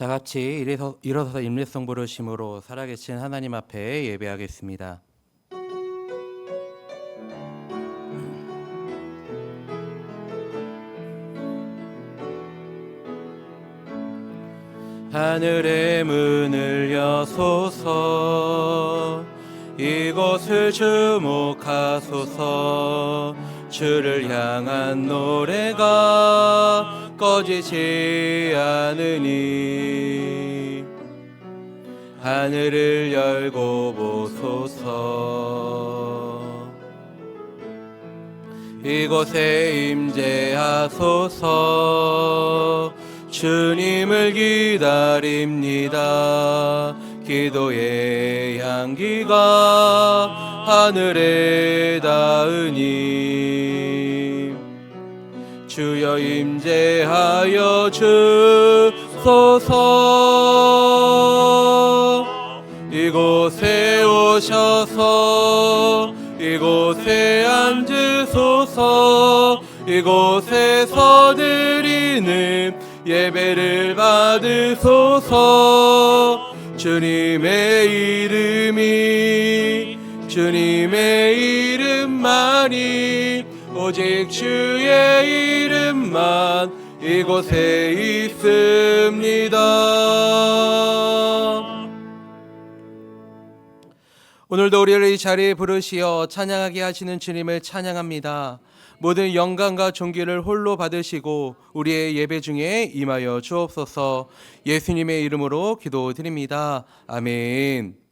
다 같이 일어서서 임례성 부르심으로 살아계신 하나님 앞에 예배하겠습니다. 하늘의 문을 여소서, 이곳을 주목하소서. 주를 향한 노래가 꺼지지 않으니 하늘을 열고 보소서. 이곳에 임재하소서. 주님을 기다립니다. 기도의 향기가 하늘에 닿으니 주여 임재하여 주소서. 이곳에 오셔서 이곳에 앉으소서. 이곳에서 드리는 예배를 받으소서. 주님의 이름만이 오직 주의 이름만 이곳에 있습니다. 오늘도 우리를 이 자리에 부르시어 찬양하게 하시는 주님을 찬양합니다. 모든 영광과 존귀를 홀로 받으시고 우리의 예배 중에 임하여 주옵소서. 예수님의 이름으로 기도드립니다. 아멘.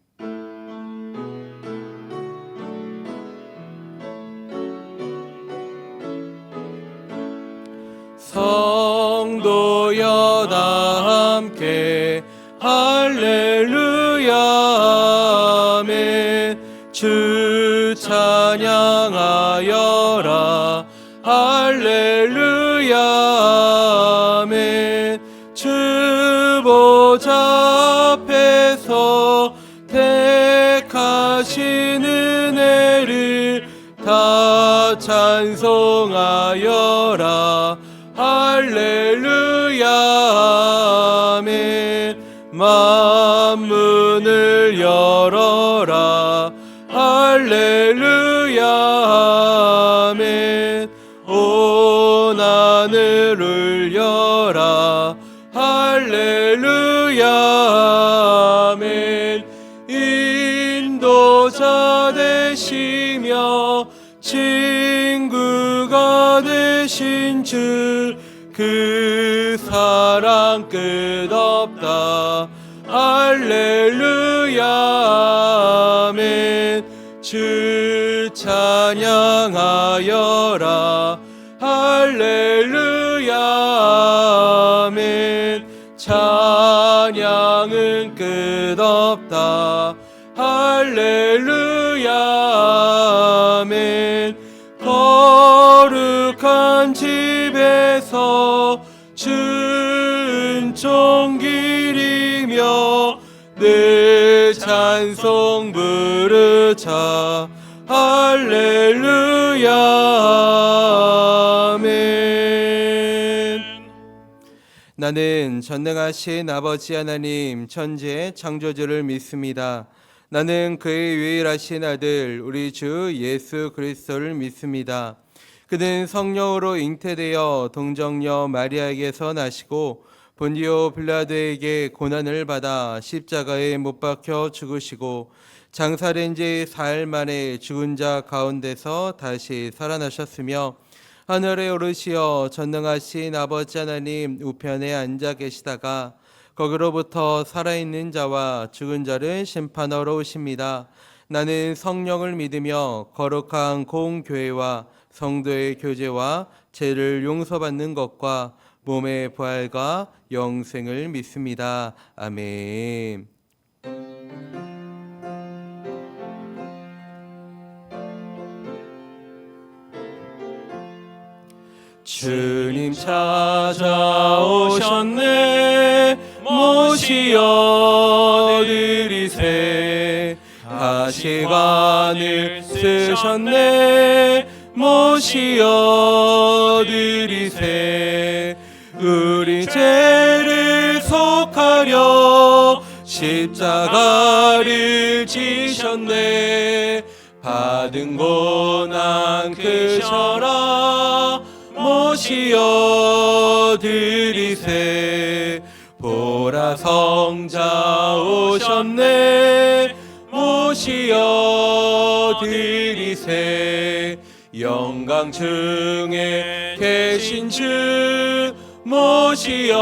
성도여 다 함께 할렐루야 아멘. 주 찬양하여라 할렐루야 아멘. 주 보좌 앞에서 택하신 은혜를 다 찬송하여라 할렐루야 아멘. 만문을 열어라 할렐루야 아멘. 온 하늘 울려라 할렐루야 아멘. 인도자 되시며 친구가 되신 주 그 사랑 끝없다 할렐루야 아멘. 주 찬양하여라 할렐루야 아멘. 찬양은 끝없다 할렐루야 아멘. 거룩한 집에서 은총 기리며 늘 찬송 부르자 할렐루야 아멘. 나는 전능하신 아버지 하나님 천지의 창조주를 믿습니다. 나는 그의 유일하신 아들 우리 주 예수 그리스도를 믿습니다. 그는 성령으로 잉태되어 동정녀 마리아에게서 나시고 본디오 빌라도에게 고난을 받아 십자가에 못 박혀 죽으시고 장사된 지 4일 만에 죽은 자 가운데서 다시 살아나셨으며 하늘에 오르시어 전능하신 아버지 하나님 우편에 앉아 계시다가 거기로부터 살아있는 자와 죽은 자를 심판하러 오십니다. 나는 성령을 믿으며 거룩한 공교회와 성도의 교제와 죄를 용서받는 것과 몸의 부활과 영생을 믿습니다. 아멘. 주님 찾아오셨네 모시어 드리세. 가시관을 쓰셨네 모시어 드리세. 우리 죄를 속하리 위하여 십자가를 지셨네. 받은 고난 크셔라 모시어 드리세. 보라 성자 오셨네. 모시어 드리세. 영광 중에 계신 주 모시어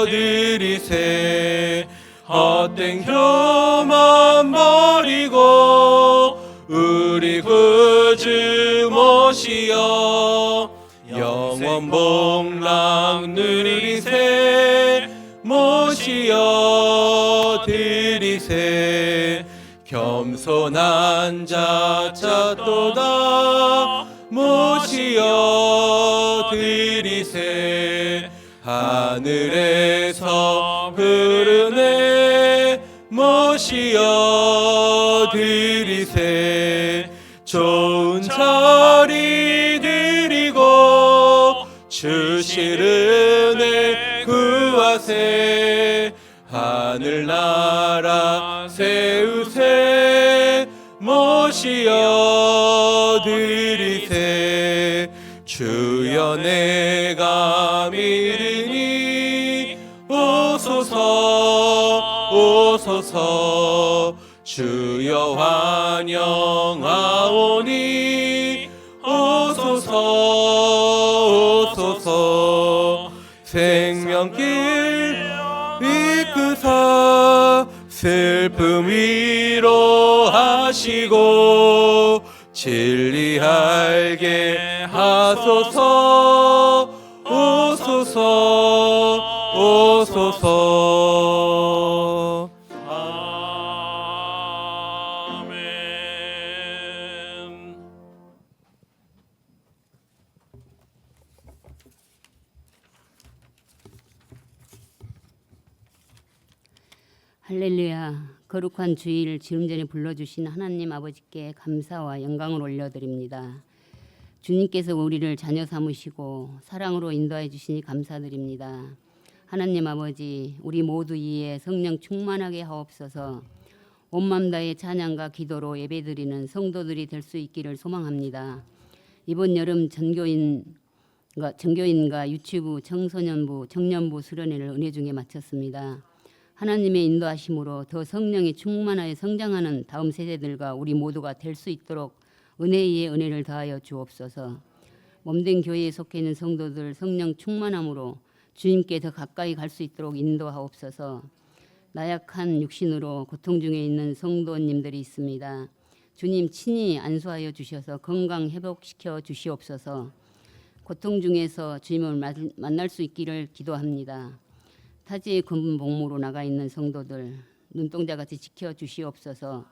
드리세. 헛된 교만 버리고 우리 구주 모시어 영원 복락 누리세. 모시어 드리세. 겸손한 자 찾도다 모시어 드리세. 하늘에서 부르네 모시어 드리세. 좋은 자리 드리고 주실 은혜 구하세. 하늘나라 세우세. 모시어 드리세. 주여 내가 믿으니 오소서 오소서. 주여 환영하오니 오소서 오소서. 생명길 이끄사 슬픔 위로하시고 진리 알게 하소서. 오소서 오소서. 아멘. 할렐루야. 거룩한 주일 지금 전에 불러주신 하나님 아버지께 감사와 영광을 올려드립니다. 주님께서 우리를 자녀 삼으시고 사랑으로 인도해 주시니 감사드립니다. 하나님 아버지, 우리 모두 이에 성령 충만하게 하옵소서. 온맘 다해 찬양과 기도로 예배드리는 성도들이 될 수 있기를 소망합니다. 이번 여름 전교인과 유치부, 청소년부, 청년부 수련회를 은혜 중에 마쳤습니다. 하나님의 인도하심으로 더 성령이 충만하여 성장하는 다음 세대들과 우리 모두가 될 수 있도록 은혜 위에 은혜를 더하여 주옵소서. 몸된 교회에 속해 있는 성도들 성령 충만함으로 주님께 더 가까이 갈 수 있도록 인도하옵소서. 나약한 육신으로 고통 중에 있는 성도님들이 있습니다. 주님 친히 안수하여 주셔서 건강 회복시켜 주시옵소서. 고통 중에서 주님을 만날 수 있기를 기도합니다. 타지의 검은 복무로 나가 있는 성도들 눈동자같이 지켜 주시옵소서.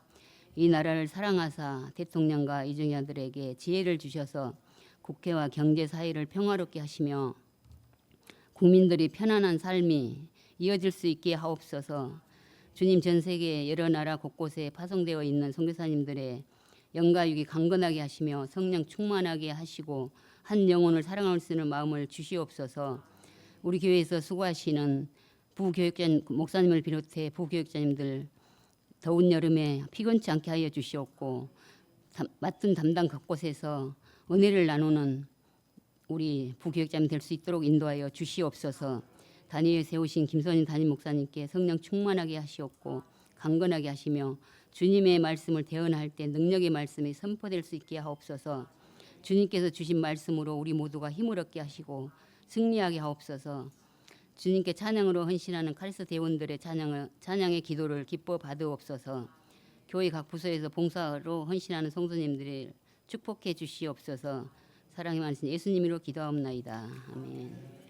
이 나라를 사랑하사 대통령과 이정야들에게 지혜를 주셔서 국회와 경제 사회를 평화롭게 하시며 국민들이 편안한 삶이 이어질 수 있게 하옵소서. 주님, 전 세계 여러 나라 곳곳에 파송되어 있는 선교사님들의 영가육이 강건하게 하시며 성령 충만하게 하시고 한 영혼을 사랑할 수 있는 마음을 주시옵소서. 우리 교회에서 수고하시는 부교육자 목사님을 비롯해 부교육자님들 더운 여름에 피곤치 않게 하여 주시옵고 맡은 담당 곳곳에서 은혜를 나누는 우리 부교육자님 될 수 있도록 인도하여 주시옵소서. 다니엘 세우신 김선인 담임 목사님께 성령 충만하게 하시옵고 강건하게 하시며 주님의 말씀을 대언할 때 능력의 말씀이 선포될 수 있게 하옵소서. 주님께서 주신 말씀으로 우리 모두가 힘을 얻게 하시고 승리하게 하옵소서. 주님께 찬양으로 헌신하는 카리스 대원들의 찬양의 기도를 기뻐 받으옵소서. 교회 각 부서에서 봉사로 헌신하는 성도님들을 축복해 주시옵소서. 사랑이 많으신 예수님으로 기도하옵나이다. 아멘.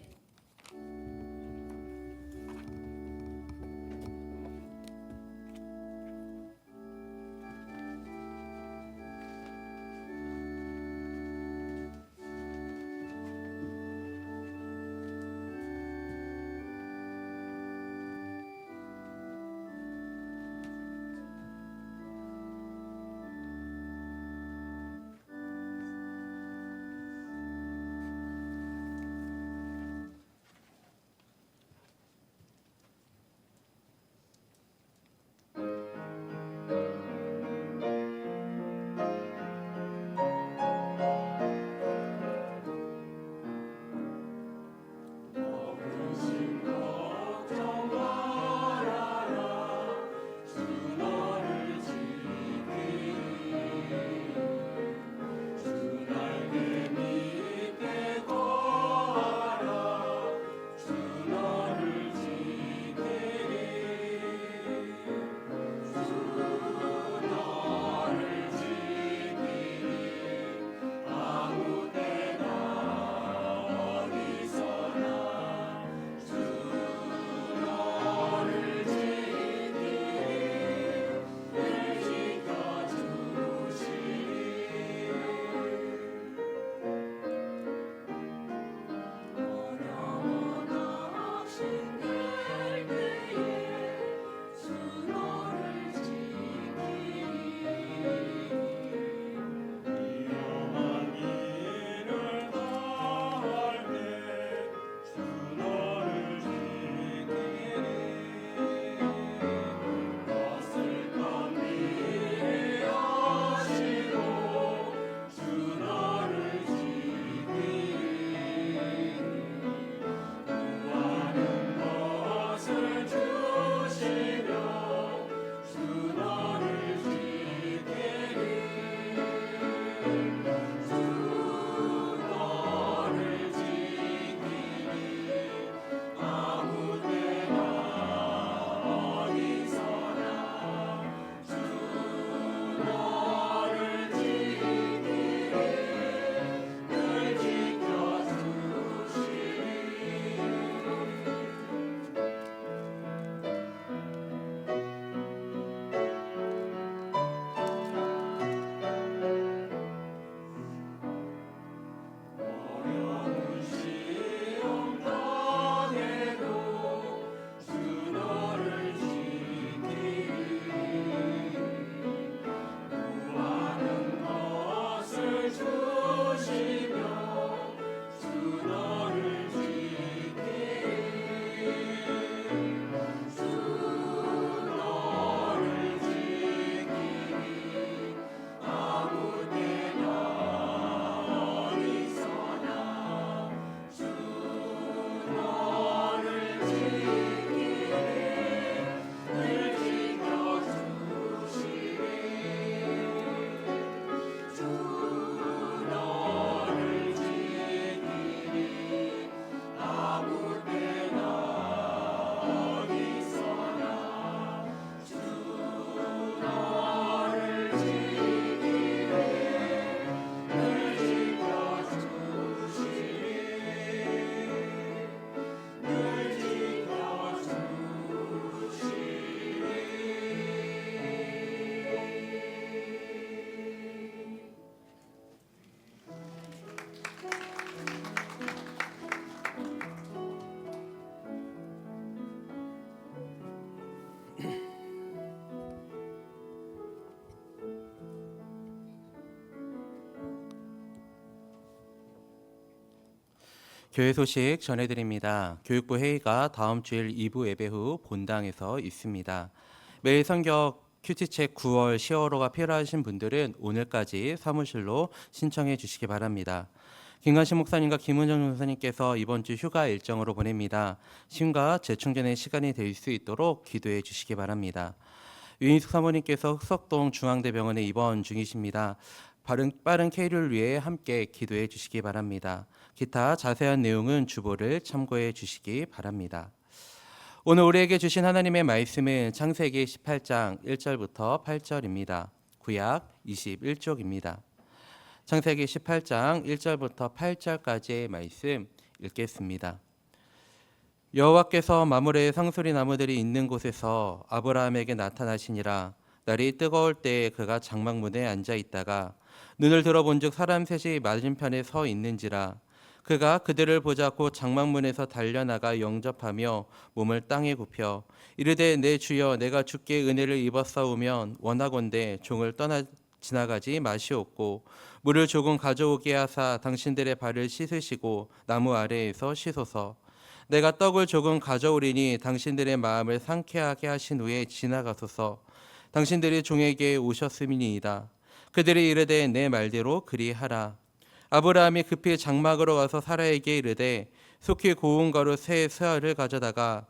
교회 소식 전해드립니다. 교육부 회의가 다음 주일 2부 예배 후 본당에서 있습니다. 매일 성경 큐티책 9월, 10월호가 필요하신 분들은 오늘까지 사무실로 신청해 주시기 바랍니다. 김관식 목사님과 김은정 전사님께서 이번 주 휴가 일정으로 보냅니다. 쉼과 재충전의 시간이 될 수 있도록 기도해 주시기 바랍니다. 유인숙 사모님께서 흑석동 중앙대병원에 입원 중이십니다. 빠른 쾌유를 위해 함께 기도해 주시기 바랍니다. 기타 자세한 내용은 주보를 참고해 주시기 바랍니다. 오늘 우리에게 주신 하나님의 말씀은 창세기 18장 1절부터 8절입니다. 구약 21쪽입니다. 창세기 18장 1절부터 8절까지의 말씀 읽겠습니다. 여호와께서 마므레 상수리 나무들이 있는 곳에서 아브라함에게 나타나시니라. 날이 뜨거울 때에 그가 장막문에 앉아 있다가 눈을 들어본즉 사람 셋이 맞은편에 서 있는지라. 그가 그들을 보자고 장막문에서 달려나가 영접하며 몸을 땅에 굽혀 이르되 내 주여 내가 주께 은혜를 입었사오면 원하건대 종을 떠나 지나가지 마시옵고 물을 조금 가져오게 하사 당신들의 발을 씻으시고 나무 아래에서 씻소서. 내가 떡을 조금 가져오리니 당신들의 마음을 상쾌하게 하신 후에 지나가소서. 당신들이 종에게 오셨음이니이다. 그들이 이르되 내 말대로 그리하라. 아브라함이 급히 장막으로 가서 사라에게 이르되 속히 고운 가루 세 스아를 가져다가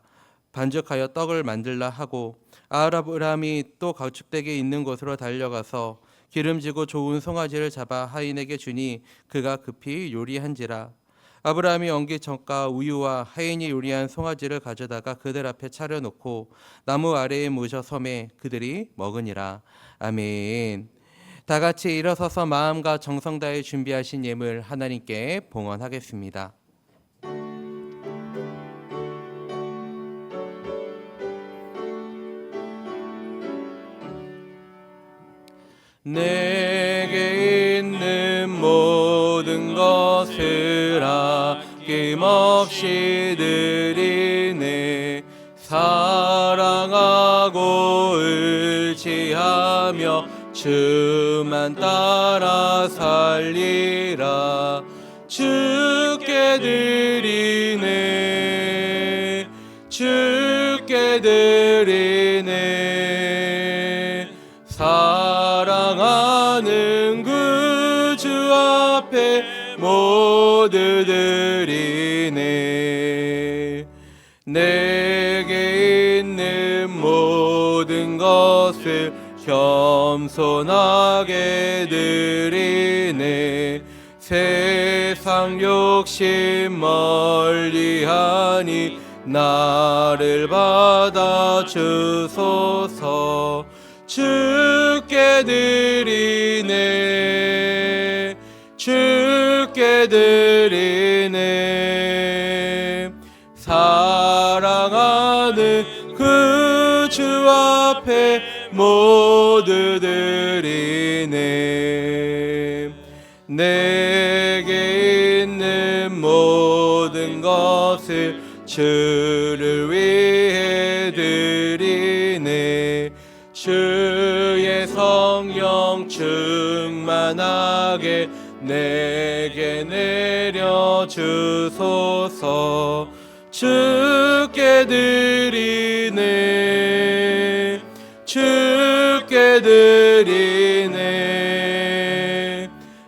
반죽하여 떡을 만들라 하고 아브라함이 또 가축대에 있는 곳으로 달려가서 기름지고 좋은 송아지를 잡아 하인에게 주니 그가 급히 요리한지라. 아브라함이 엉기전과 우유와 하인이 요리한 송아지를 가져다가 그들 앞에 차려놓고 나무 아래에 모셔 섬에 그들이 먹으니라. 아멘. 다 같이 일어서서 마음과 정성 다해 준비하신 예물 하나님께 봉헌하겠습니다. 내게 있는 모든 것을 아낌없이 드리네. 사랑하고 의지하며 주만 따라 살리라. 주께 드리네. 주께 드리네. 사랑하는 구주 앞에 모두 드리네. 내게 있는 모든 것을 겸손하게 드리네. 세상 욕심 멀리하니 나를 받아 주소서. 주께 드리네. 주께 드리네. 사랑하는 그 주 앞에 모두 드리네. 내게 있는 모든 것을 주를 위해 드리네. 주의 성령 충만하게 내게 내려 주소서. 주께 드리네. 주께 드리네.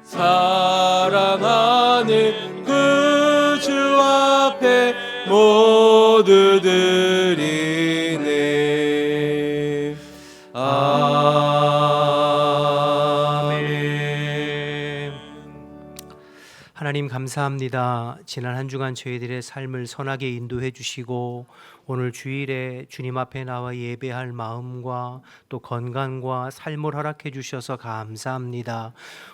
사랑하는 그 주 앞에 모두 드리네. 아멘. 하나님 감사합니다. 지난 한 주간 저희들의 삶을 선하게 인도해 주시고 오늘 주일에 주님 앞에 나와 예배할 마음과 또 건강과 삶을 허락해 주셔서 감사합니다.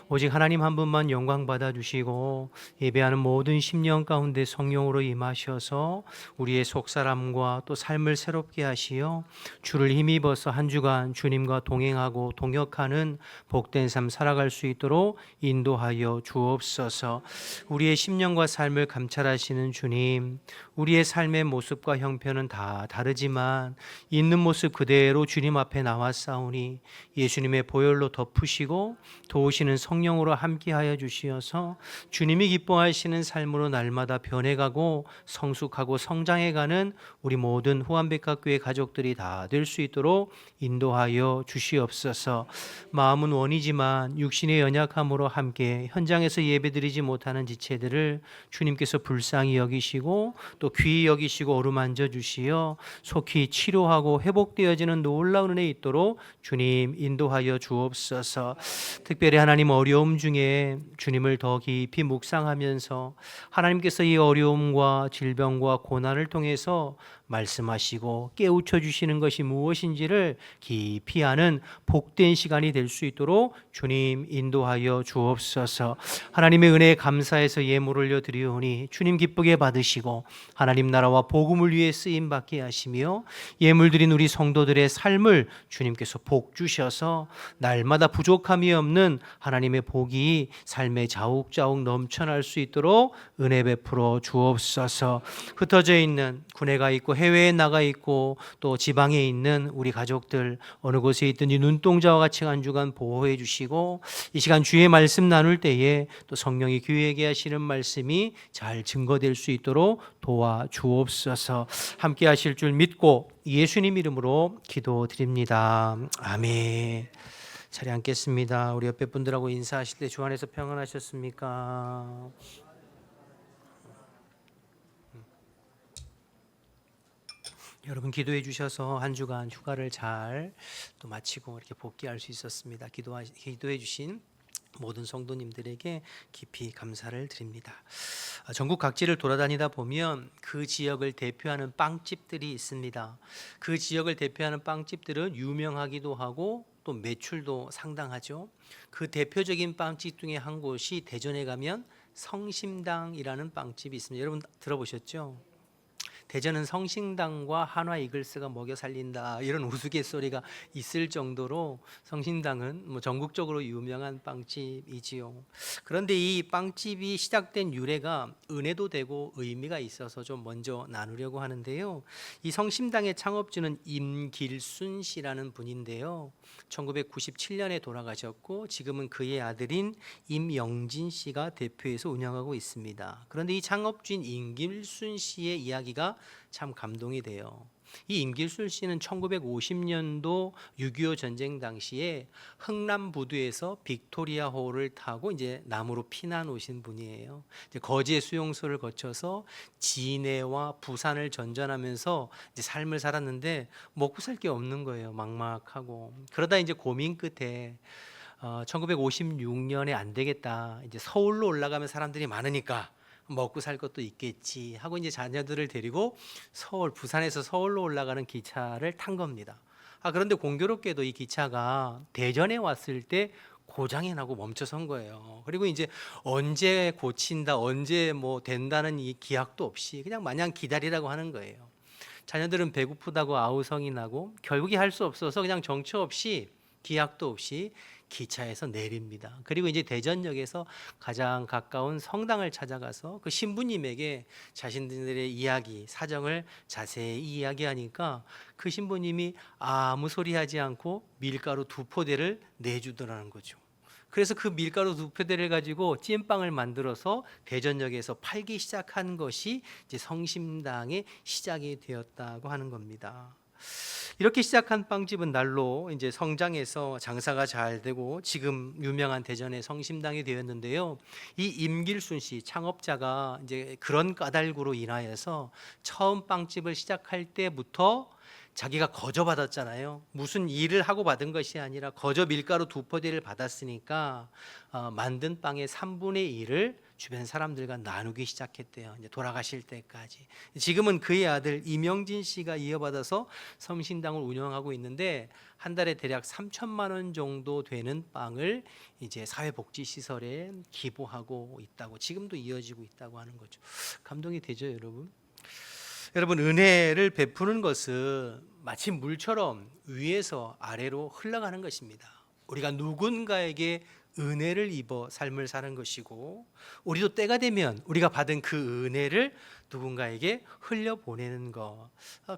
오직 하나님 한 분만 영광 받아 주시고 예배하는 모든 심령 가운데 성령으로 임하셔서 우리의 속사람과 또 삶을 새롭게 하시어 주를 힘입어서 한 주간 주님과 동행하고 동역하는 복된 삶 살아갈 수 있도록 인도하여 주옵소서. 우리의 심령과 삶을 감찰하시는 주님, 우리의 삶의 모습과 형편은 모습은 다 다르지만 있는 모습 그대로 주님 앞에 나왔사오니 예수님의 보혈로 덮으시고 도우시는 성령으로 함께하여 주시어서 주님이 기뻐하시는 삶으로 날마다 변해가고 성숙하고 성장해가는 우리 모든 후한백합교회 가족들이 다 될 수 있도록 인도하여 주시옵소서. 마음은 원이지만 육신의 연약함으로 함께 현장에서 예배드리지 못하는 지체들을 주님께서 불쌍히 여기시고 또 귀히 여기시고 어루만져 주시어 속히 치료하고 회복되어지는 놀라운 은혜 있도록 주님 인도하여 주옵소서. 특별히 하나님 어려움 중에 주님을 더 깊이 묵상하면서 하나님께서 이 어려움과 질병과 고난을 통해서 말씀하시고 깨우쳐 주시는 것이 무엇인지를 깊이 아는 복된 시간이 될 수 있도록 주님 인도하여 주옵소서. 하나님의 은혜에 감사해서 예물 올려 드리오니 주님 기쁘게 받으시고 하나님 나라와 복음을 위해 쓰임 받게 하시며 예물 드린 우리 성도들의 삶을 주님께서 복 주셔서 날마다 부족함이 없는 하나님의 복이 삶에 자욱자욱 넘쳐날 수 있도록 은혜 베풀어 주옵소서. 흩어져 있는 군에 가 있고 해외에 나가 있고 또 지방에 있는 우리 가족들 어느 곳에 있든지 눈동자와 같이 한 주간 보호해 주시고 이 시간 주의 말씀 나눌 때에 또 성령이 교회에게 하시는 말씀이 잘 증거될 수 있도록 도와 주옵소서. 함께 하실 줄 믿고 예수님 이름으로 기도드립니다. 아멘. 자리 앉겠습니다. 우리 옆에 분들하고 인사하실 때 주 안에서 평안하셨습니까? 여러분 기도해 주셔서 한 주간 휴가를 잘 또 마치고 이렇게 복귀할 수 있었습니다. 기도해 주신 모든 성도님들에게 깊이 감사를 드립니다. 전국 각지를 돌아다니다 보면 그 지역을 대표하는 빵집들이 있습니다. 그 지역을 대표하는 빵집들은 유명하기도 하고 또 매출도 상당하죠. 그 대표적인 빵집 중에 한 곳이 대전에 가면 성심당이라는 빵집이 있습니다. 여러분 들어보셨죠? 대전은 성심당과 한화 이글스가 먹여 살린다 이런 우스갯소리가 있을 정도로 성심당은 전국적으로 유명한 빵집이지요. 그런데 이 빵집이 시작된 유래가 은혜도 되고 의미가 있어서 좀 먼저 나누려고 하는데요. 이 성심당의 창업주는 임길순 씨라는 분인데요. 1997년에 돌아가셨고 지금은 그의 아들인 임영진 씨가 대표해서 운영하고 있습니다. 그런데 이 창업주인 임길순 씨의 이야기가 참 감동이 돼요. 이 임길순 씨는 1950년도 6.25 전쟁 당시에 흥남부두에서 빅토리아호를 타고 이제 남으로 피난 오신 분이에요. 이제 거제 수용소를 거쳐서 진해와 부산을 전전하면서 이제 삶을 살았는데 먹고 살 게 없는 거예요. 막막하고. 그러다 이제 고민 끝에 1956년에 안 되겠다. 이제 서울로 올라가면 사람들이 많으니까 먹고 살 것도 있겠지 하고 이제 자녀들을 데리고 부산에서 서울로 올라가는 기차를 탄 겁니다. 그런데 공교롭게도 이 기차가 대전에 왔을 때 고장이 나고 멈춰선 거예요. 그리고 이제 언제 고친다, 언제 뭐 된다는 이 기약도 없이 그냥 마냥 기다리라고 하는 거예요. 자녀들은 배고프다고 아우성이 나고 결국에 할 수 없어서 그냥 정처 없이 기약도 없이 기차에서 내립니다. 그리고 이제 대전역에서 가장 가까운 성당을 찾아가서 그 신부님에게 자신들의 이야기, 사정을 자세히 이야기하니까 그 신부님이 아무 소리 하지 않고 밀가루 2포대를 내주더라는 거죠. 그래서 그 밀가루 2포대를 가지고 찐빵을 만들어서 대전역에서 팔기 시작한 것이 이제 성심당의 시작이 되었다고 하는 겁니다. 이렇게 시작한 빵집은 날로 이제 성장해서 장사가 잘 되고 지금 유명한 대전의 성심당이 되었는데요. 이 임길순 씨 창업자가 이제 그런 까닭으로 인하여서 처음 빵집을 시작할 때부터 자기가 거저 받았잖아요. 무슨 일을 하고 받은 것이 아니라 거저 밀가루 2포대를 받았으니까 만든 빵의 3분의 1을 주변 사람들과 나누기 시작했대요. 이제 돌아가실 때까지. 지금은 그의 아들 임영진 씨가 이어받아서 성심당을 운영하고 있는데 한 달에 대략 3천만 원 정도 되는 빵을 이제 사회복지시설에 기부하고 있다고, 지금도 이어지고 있다고 하는 거죠. 감동이 되죠, 여러분? 여러분, 은혜를 베푸는 것은 마치 물처럼 위에서 아래로 흘러가는 것입니다. 우리가 누군가에게 은혜를 입어 삶을 사는 것이고, 우리도 때가 되면 우리가 받은 그 은혜를 누군가에게 흘려보내는 것,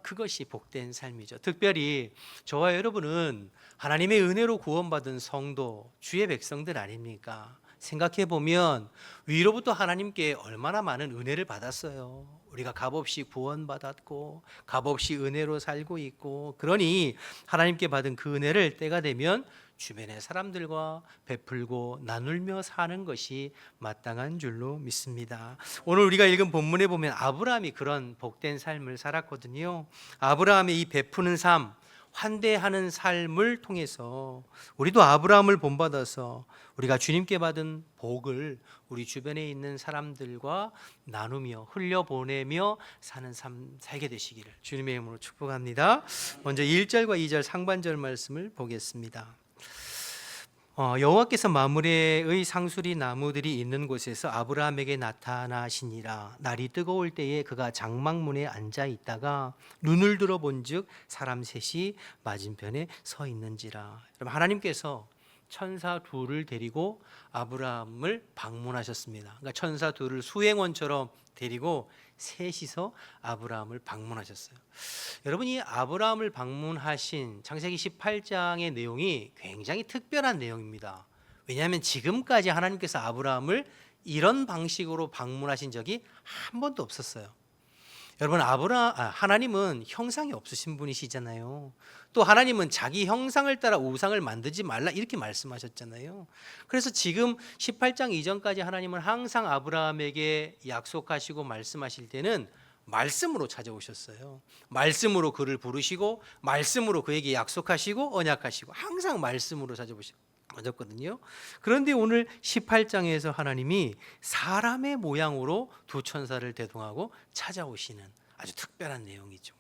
그것이 복된 삶이죠. 특별히 저와 여러분은 하나님의 은혜로 구원받은 성도, 주의 백성들 아닙니까? 생각해 보면 위로부터 하나님께 얼마나 많은 은혜를 받았어요. 우리가 값없이 구원받았고 값없이 은혜로 살고 있고, 그러니 하나님께 받은 그 은혜를 때가 되면 주변의 사람들과 베풀고 나누며 사는 것이 마땅한 줄로 믿습니다. 오늘 우리가 읽은 본문에 보면 아브라함이 그런 복된 삶을 살았거든요. 아브라함의 이 베푸는 삶, 환대하는 삶을 통해서 우리도 아브라함을 본받아서 우리가 주님께 받은 복을 우리 주변에 있는 사람들과 나누며 흘려보내며 사는 삶 살게 되시기를 주님의 이름으로 축복합니다. 먼저 1절과 2절 상반절 말씀을 보겠습니다. 여호와께서 마므레의 상수리 나무들이 있는 곳에서 아브라함에게 나타나시니라. 날이 뜨거울 때에 그가 장막문에 앉아 있다가 눈을 들어본즉 사람 셋이 맞은편에 서 있는지라. 여러분, 하나님께서 천사 둘을 데리고 아브라함을 방문하셨습니다. 그러니까 천사 둘을 수행원처럼 데리고 셋이서 아브라함을 방문하셨어요. 여러분이 아브라함을 방문하신 창세기 18장의 내용이 굉장히 특별한 내용입니다. 왜냐하면 지금까지 하나님께서 아브라함을 이런 방식으로 방문하신 적이 한 번도 없었어요. 여러분, 하나님은 형상이 없으신 분이시잖아요. 또 하나님은 자기 형상을 따라 우상을 만들지 말라 이렇게 말씀하셨잖아요. 그래서 지금 18장 이전까지 하나님은 항상 아브라함에게 약속하시고 말씀하실 때는 말씀으로 찾아오셨어요. 말씀으로 그를 부르시고 말씀으로 그에게 약속하시고 언약하시고 항상 말씀으로 찾아오셨거든요. 그런데 오늘 18장에서 하나님이 사람의 모양으로 두 천사를 대동하고 찾아오시는 아주 특별한 내용이죠.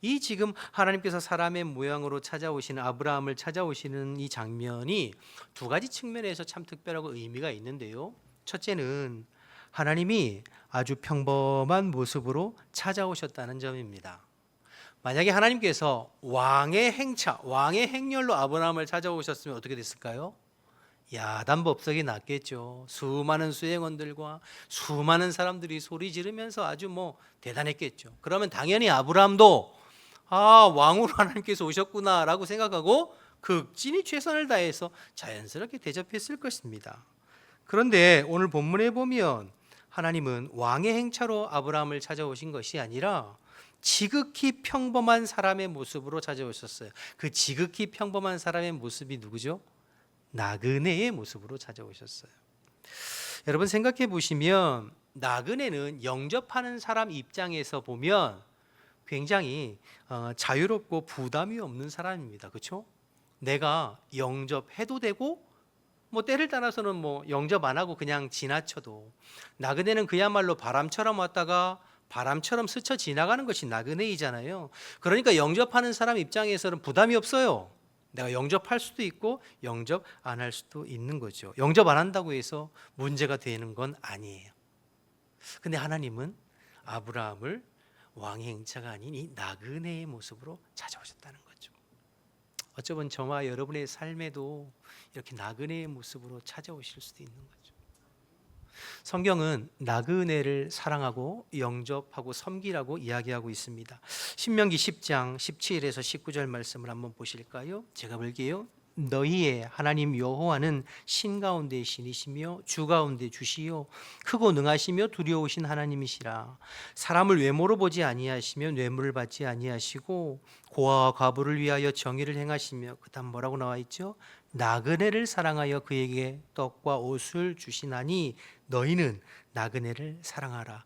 이 지금 하나님께서 사람의 모양으로 찾아오시는 아브라함을 찾아오시는 이 장면이 두 가지 측면에서 참 특별하고 의미가 있는데요. 첫째는 하나님이 아주 평범한 모습으로 찾아오셨다는 점입니다. 만약에 하나님께서 왕의 행차, 왕의 행렬로 아브라함을 찾아오셨으면 어떻게 됐을까요? 야단법석이 났겠죠. 수많은 수행원들과 수많은 사람들이 소리 지르면서 아주 대단했겠죠. 그러면 당연히 아브라함도 왕으로 하나님께서 오셨구나라고 생각하고 극진히 최선을 다해서 자연스럽게 대접했을 것입니다. 그런데 오늘 본문에 보면 하나님은 왕의 행차로 아브라함을 찾아오신 것이 아니라 지극히 평범한 사람의 모습으로 찾아오셨어요. 그 지극히 평범한 사람의 모습이 누구죠? 나그네의 모습으로 찾아오셨어요. 여러분, 생각해 보시면 나그네는 영접하는 사람 입장에서 보면 굉장히 자유롭고 부담이 없는 사람입니다. 그렇죠? 내가 영접해도 되고 때를 따라서는 영접 안 하고 그냥 지나쳐도, 나그네는 그야말로 바람처럼 왔다가 바람처럼 스쳐 지나가는 것이 나그네이잖아요. 그러니까 영접하는 사람 입장에서는 부담이 없어요. 내가 영접할 수도 있고 영접 안 할 수도 있는 거죠. 영접 안 한다고 해서 문제가 되는 건 아니에요. 근데 하나님은 아브라함을 왕의 행차가 아닌 이 나그네의 모습으로 찾아오셨다는 거죠. 어쩌면 저와 여러분의 삶에도 이렇게 나그네의 모습으로 찾아오실 수도 있는 거죠. 성경은 나그네를 사랑하고 영접하고 섬기라고 이야기하고 있습니다. 신명기 10장 17에서 19절 말씀을 한번 보실까요? 제가 볼게요. 너희의 하나님 여호와는 신 가운데 신이시며 주 가운데 주시요 크고 능하시며 두려우신 하나님이시라. 사람을 외모로 보지 아니하시며 뇌물을 받지 아니하시고 고아와 과부를 위하여 정의를 행하시며, 그다음 뭐라고 나와 있죠? 나그네를 사랑하여 그에게 떡과 옷을 주시나니 너희는 나그네를 사랑하라.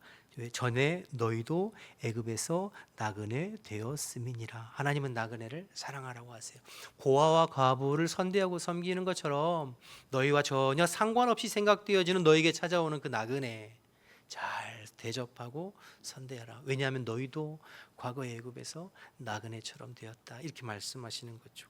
전에 너희도 애굽에서 나그네 되었음이니라. 하나님은 나그네를 사랑하라고 하세요. 고아와 과부를 선대하고 섬기는 것처럼 너희와 전혀 상관없이 생각되어지는 너에게 찾아오는 그 나그네 잘 대접하고 선대하라. 왜냐하면 너희도 과거 애굽에서 나그네처럼 되었다. 이렇게 말씀하시는 거죠.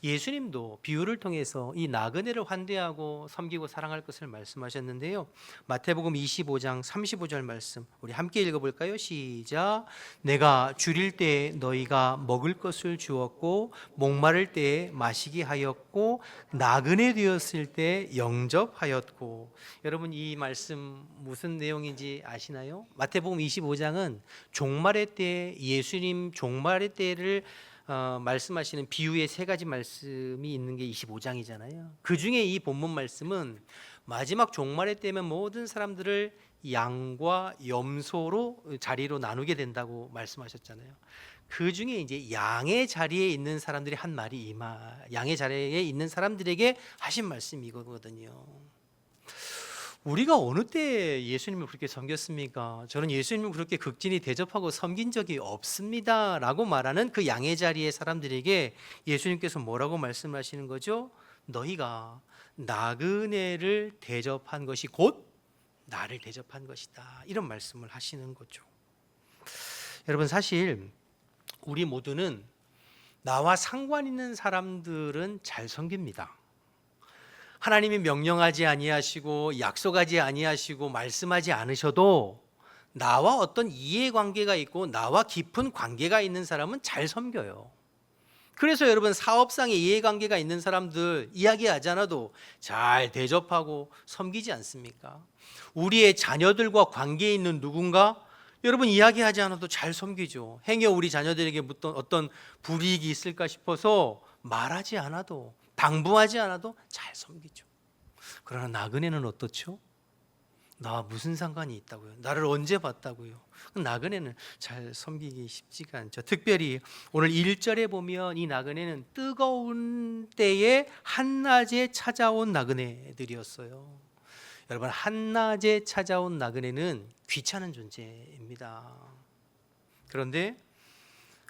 예수님도 비유를 통해서 이 나그네를 환대하고 섬기고 사랑할 것을 말씀하셨는데요. 마태복음 25장 35절 말씀 우리 함께 읽어볼까요? 시작. 내가 줄일 때 너희가 먹을 것을 주었고 목마를 때에 마시게 하였고 나그네 되었을 때 영접하였고. 여러분 이 말씀 무슨 내용인지 아시나요? 마태복음 25장은 종말의 때 예수님 종말의 때를 말씀하시는 비유의 세 가지 말씀이 있는 게 25장이잖아요. 그 중에 이 본문 말씀은 마지막 종말의 때면 모든 사람들을 양과 염소로 자리로 나누게 된다고 말씀하셨잖아요. 그 중에 이제 양의 자리에 있는 사람들이 한 말이 양의 자리에 있는 사람들에게 하신 말씀이 이거거든요. 우리가 어느 때 예수님을 그렇게 섬겼습니까? 저는 예수님을 그렇게 극진히 대접하고 섬긴 적이 없습니다 라고 말하는 그 양의 자리의 사람들에게 예수님께서 뭐라고 말씀하시는 거죠? 너희가 나그네를 대접한 것이 곧 나를 대접한 것이다, 이런 말씀을 하시는 거죠. 여러분 사실 우리 모두는 나와 상관 있는 사람들은 잘 섬깁니다. 하나님이 명령하지 아니하시고 약속하지 아니하시고 말씀하지 않으셔도 나와 어떤 이해관계가 있고 나와 깊은 관계가 있는 사람은 잘 섬겨요. 그래서 여러분 사업상의 이해관계가 있는 사람들 이야기하지 않아도 잘 대접하고 섬기지 않습니까? 우리의 자녀들과 관계에 있는 누군가 여러분 이야기하지 않아도 잘 섬기죠. 행여 우리 자녀들에게 어떤 불이익이 있을까 싶어서 말하지 않아도 당부하지 않아도 잘 섬기죠. 그러나 나그네는 어떻죠? 나와 무슨 상관이 있다고요? 나를 언제 봤다고요? 나그네는 잘 섬기기 쉽지가 않죠. 특별히 오늘 1절에 보면 이 나그네는 뜨거운 때에 한낮에 찾아온 나그네들이었어요. 여러분 한낮에 찾아온 나그네는 귀찮은 존재입니다. 그런데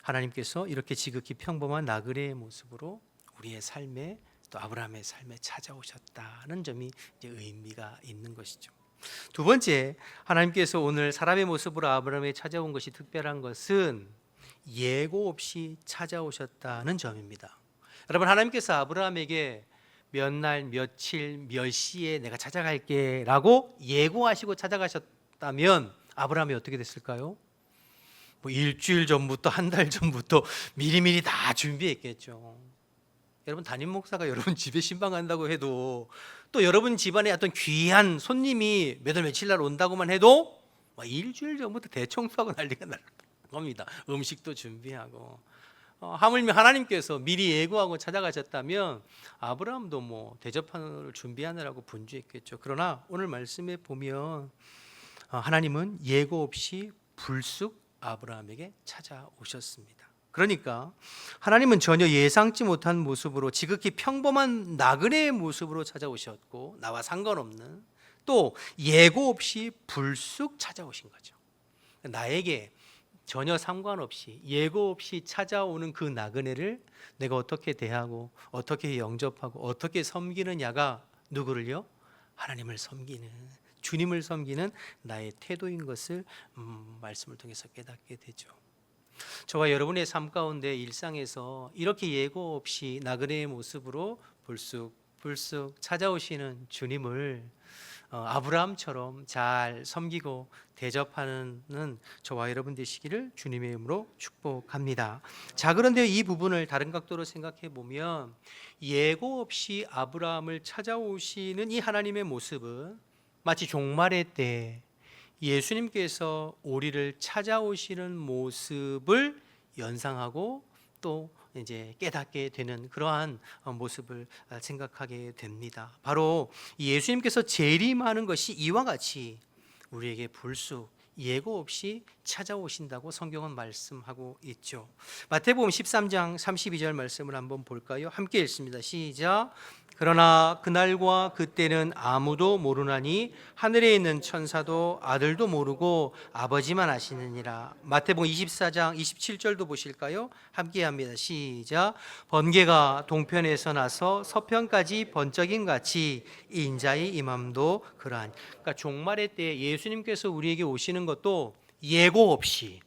하나님께서 이렇게 지극히 평범한 나그네의 모습으로 우리의 삶에 또 아브라함의 삶에 찾아오셨다는 점이 이제 의미가 있는 것이죠. 두 번째, 하나님께서 오늘 사람의 모습으로 아브라함에 찾아온 것이 특별한 것은 예고 없이 찾아오셨다는 점입니다. 여러분 하나님께서 아브라함에게 몇 날, 며칠, 몇 시에 내가 찾아갈게 라고 예고하시고 찾아가셨다면 아브라함이 어떻게 됐을까요? 뭐 일주일 전부터 한 달 전부터 미리미리 다 준비했겠죠. 여러분 담임 목사가 여러분 집에 신방 간다고 해도 또 여러분 집안에 어떤 귀한 손님이 몇 월 며칠 날 온다고만 해도 일주일 전부터 대청소하고 난리가 날 겁니다. 음식도 준비하고 하물며 하나님께서 미리 예고하고 찾아가셨다면 아브라함도 뭐 대접을 준비하느라고 분주했겠죠. 그러나 오늘 말씀에 보면 하나님은 예고 없이 불쑥 아브라함에게 찾아오셨습니다. 그러니까 하나님은 전혀 예상치 못한 모습으로 지극히 평범한 나그네의 모습으로 찾아오셨고 나와 상관없는 또 예고 없이 불쑥 찾아오신 거죠. 나에게 전혀 상관없이 예고 없이 찾아오는 그 나그네를 내가 어떻게 대하고 어떻게 영접하고 어떻게 섬기느냐가 누구를요? 하나님을 섬기는 주님을 섬기는 나의 태도인 것을 말씀을 통해서 깨닫게 되죠. 저와 여러분의 삶 가운데 일상에서 이렇게 예고 없이 나그네의 모습으로 불쑥 찾아오시는 주님을 아브라함처럼 잘 섬기고 대접하는 저와 여러분 되시기를 주님의 이름으로 축복합니다. 자, 그런데 이 부분을 다른 각도로 생각해 보면 예고 없이 아브라함을 찾아오시는 이 하나님의 모습은 마치 종말의 때 예수님께서 우리를 찾아오시는 모습을 연상하고 또 이제 깨닫게 되는 그러한 모습을 생각하게 됩니다. 바로 예수님께서 재림하는 것이 이와 같이 우리에게 불쑥 예고 없이 찾아오신다고 성경은 말씀하고 있죠. 마태복음 13장 32절 말씀을 한번 볼까요? 함께 읽습니다. 시작. 그러나 그날과 그때는 아무도 모르나니 하늘에 있는 천사도 아들도 모르고 아버지만 아시느니라. 마태복음 24장 27절도 보실까요? 함께 합니다. 시작. 번개가 동편에서 나서 서편까지 번쩍임 같이 인자의 임함도 그러하니. 그러니까 종말의 때 예수님께서 우리에게 오시는 것도 예고 없이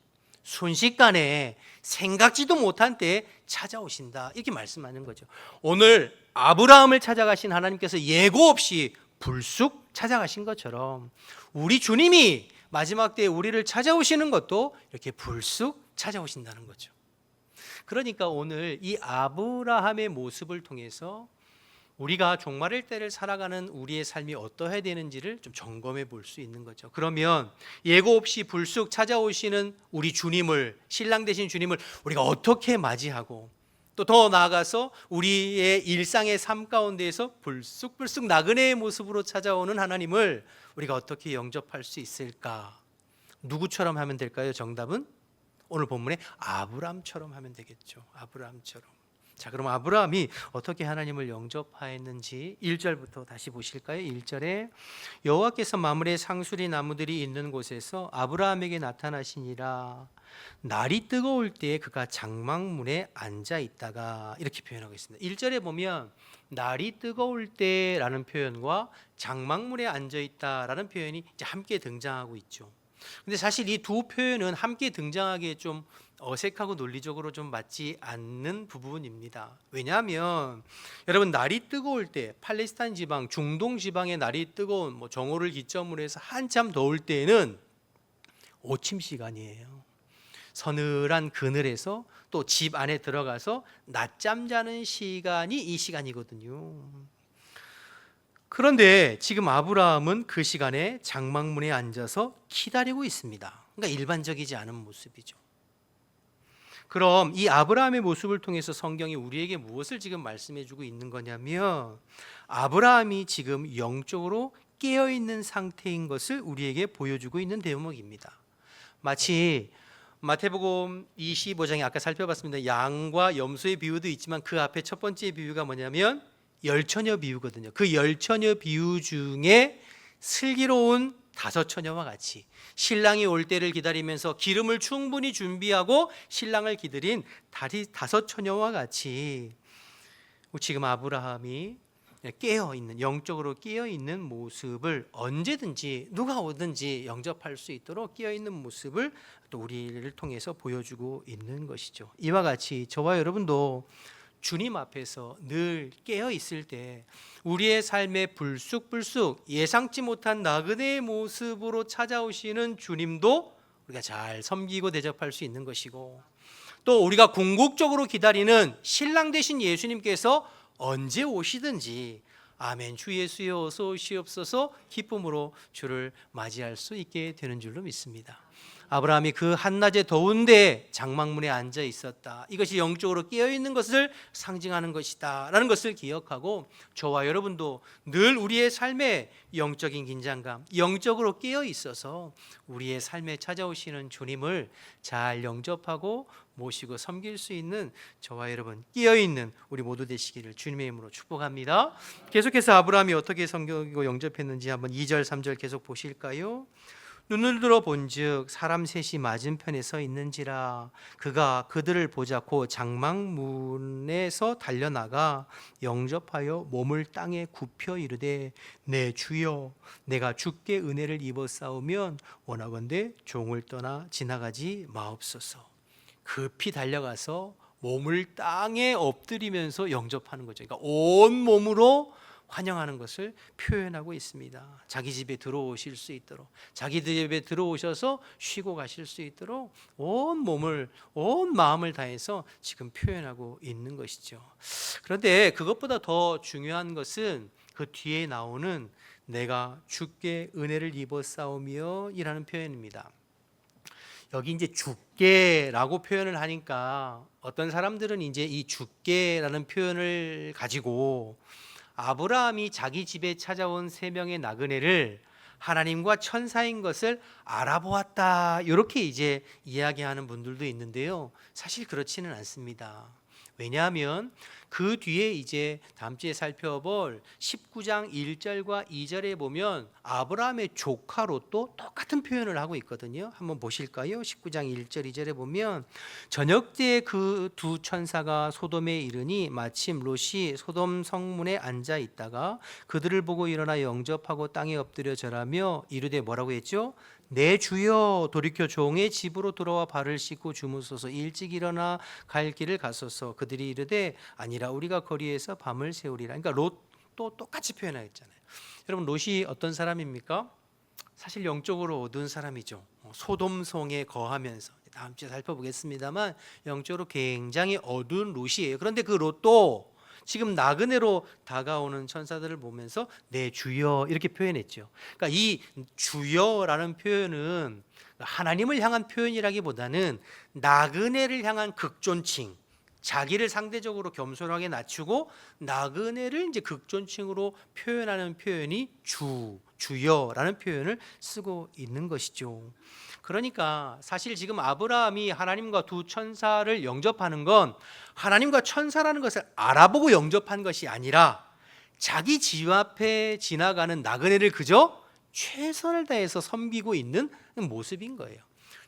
순식간에 생각지도 못한 때에 찾아오신다. 이렇게 말씀하는 거죠. 오늘 아브라함을 찾아가신 하나님께서 예고 없이 불쑥 찾아가신 것처럼 우리 주님이 마지막 때에 우리를 찾아오시는 것도 이렇게 불쑥 찾아오신다는 거죠. 그러니까 오늘 이 아브라함의 모습을 통해서 우리가 종말의 때를 살아가는 우리의 삶이 어떠해야 되는지를 좀 점검해 볼 수 있는 거죠. 그러면 예고 없이 불쑥 찾아오시는 우리 주님을, 신랑 되신 주님을 우리가 어떻게 맞이하고, 또 더 나아가서 우리의 일상의 삶 가운데에서 불쑥불쑥 나그네의 모습으로 찾아오는 하나님을 우리가 어떻게 영접할 수 있을까? 누구처럼 하면 될까요? 정답은 오늘 본문에 아브라함처럼 하면 되겠죠. 아브라함처럼. 자, 그럼 아브라함이 어떻게 하나님을 영접하였는지 1절부터 다시 보실까요? 1절에 여호와께서 마므레 상수리 나무들이 있는 곳에서 아브라함에게 나타나시니라. 날이 뜨거울 때에 그가 장막문에 앉아 있다가, 이렇게 표현하고 있습니다. 1절에 보면 날이 뜨거울 때라는 표현과 장막문에 앉아 있다라는 표현이 이제 함께 등장하고 있죠. 근데 사실 이 두 표현은 함께 등장하기에 좀 어색하고 논리적으로 좀 맞지 않는 부분입니다. 왜냐하면 여러분, 날이 뜨거울 때, 팔레스타인 지방, 중동 지방의 날이 뜨거운 정오를 기점으로 해서 한참 더울 때에는 오침 시간이에요. 서늘한 그늘에서 또 집 안에 들어가서 낮잠 자는 시간이 이 시간이거든요. 그런데 지금 아브라함은 그 시간에 장막문에 앉아서 기다리고 있습니다. 그러니까 일반적이지 않은 모습이죠. 그럼 이 아브라함의 모습을 통해서 성경이 우리에게 무엇을 지금 말씀해주고 있는 거냐면, 아브라함이 지금 영적으로 깨어있는 상태인 것을 우리에게 보여주고 있는 대목입니다. 마치 마태복음 25장에 아까 살펴봤습니다. 양과 염소의 비유도 있지만 그 앞에 첫 번째 비유가 뭐냐면 열처녀 비유거든요. 그 열처녀 비유 중에 슬기로운 다섯 처녀와 같이 신랑이 올 때를 기다리면서 기름을 충분히 준비하고 신랑을 기다린 다섯 처녀와 같이 지금 아브라함이 깨어있는, 영적으로 깨어있는 모습을 언제든지 누가 오든지 영접할 수 있도록 깨어있는 모습을 또 우리를 통해서 보여주고 있는 것이죠. 이와 같이 저와 여러분도 주님 앞에서 늘 깨어 있을 때 우리의 삶에 불쑥불쑥 예상치 못한 나그네의 모습으로 찾아오시는 주님도 우리가 잘 섬기고 대접할 수 있는 것이고, 또 우리가 궁극적으로 기다리는 신랑 되신 예수님께서 언제 오시든지 아멘 주 예수여 어서 오시옵소서 기쁨으로 주를 맞이할 수 있게 되는 줄로 믿습니다. 아브라함이 그 한낮에 더운데 장막문에 앉아 있었다. 이것이 영적으로 깨어있는 것을 상징하는 것이다 라는 것을 기억하고, 저와 여러분도 늘 우리의 삶에 영적인 긴장감, 영적으로 깨어 있어서 우리의 삶에 찾아오시는 주님을 잘 영접하고 모시고 섬길 수 있는 저와 여러분 깨어있는 우리 모두 되시기를 주님의 이름으로 축복합니다. 계속해서 아브라함이 어떻게 섬기고 영접했는지 한번 2절 3절 계속 보실까요? 눈을 들어 본즉 사람 셋이 맞은편에 서 있는지라. 그가 그들을 보자 곧 장막문에서 달려나가 영접하여 몸을 땅에 굽혀 이르되 내 주여 내가 주께 은혜를 입었사오면 원하건대 종을 떠나 지나가지 마옵소서. 급히 달려가서 몸을 땅에 엎드리면서 영접하는 거죠. 그러니까 온 몸으로 환영하는 것을 표현하고 있습니다. 자기 집에 들어오실 수 있도록, 자기 집에 들어오셔서 쉬고 가실 수 있도록 온 몸을, 온 마음을 다해서 지금 표현하고 있는 것이죠. 그런데 그것보다 더 중요한 것은 그 뒤에 나오는 내가 주께 은혜를 입었사오며 이라는 표현입니다. 여기 이제 주께라고 표현을 하니까 어떤 사람들은 이제 이 주께라는 표현을 가지고 아브라함이 자기 집에 찾아온 세 명의 나그네를 하나님과 천사인 것을 알아보았다, 이렇게 이제 이야기하는 분들도 있는데요. 사실 그렇지는 않습니다. 왜냐하면 그 뒤에 이제 다음 주에 살펴볼 19장 1절과 2절에 보면 아브라함의 조카 롯도 똑같은 표현을 하고 있거든요. 한번 보실까요? 19장 1절 2절에 보면 저녁 때 그 두 천사가 소돔에 이르니 마침 롯이 소돔 성문에 앉아 있다가 그들을 보고 일어나 영접하고 땅에 엎드려 절하며 이르되 뭐라고 했죠? 내 주여 돌이켜 종의 집으로 들어와 발을 씻고 주무소서. 일찍 일어나 갈 길을 갔소서. 그들이 이르되 아니라 우리가 거리에서 밤을 새우리라. 그러니까 롯도 똑같이 표현하였잖아요. 여러분 롯이 어떤 사람입니까? 사실 영적으로 어두운 사람이죠. 소돔성에 거하면서 다음 주에 살펴보겠습니다만 영적으로 굉장히 어두운 롯이에요. 그런데 그 롯도 지금 나그네로 다가오는 천사들을 보면서 내 주여 이렇게 표현했죠. 그러니까 이 주여라는 표현은 하나님을 향한 표현이라기보다는 나그네를 향한 극존칭, 자기를 상대적으로 겸손하게 낮추고 나그네를 이제 극존칭으로 표현하는 표현이 주여라는 표현을 쓰고 있는 것이죠. 그러니까 사실 지금 아브라함이 하나님과 두 천사를 영접하는 건 하나님과 천사라는 것을 알아보고 영접한 것이 아니라 자기 집 앞에 지나가는 나그네를 그저 최선을 다해서 섬기고 있는 모습인 거예요.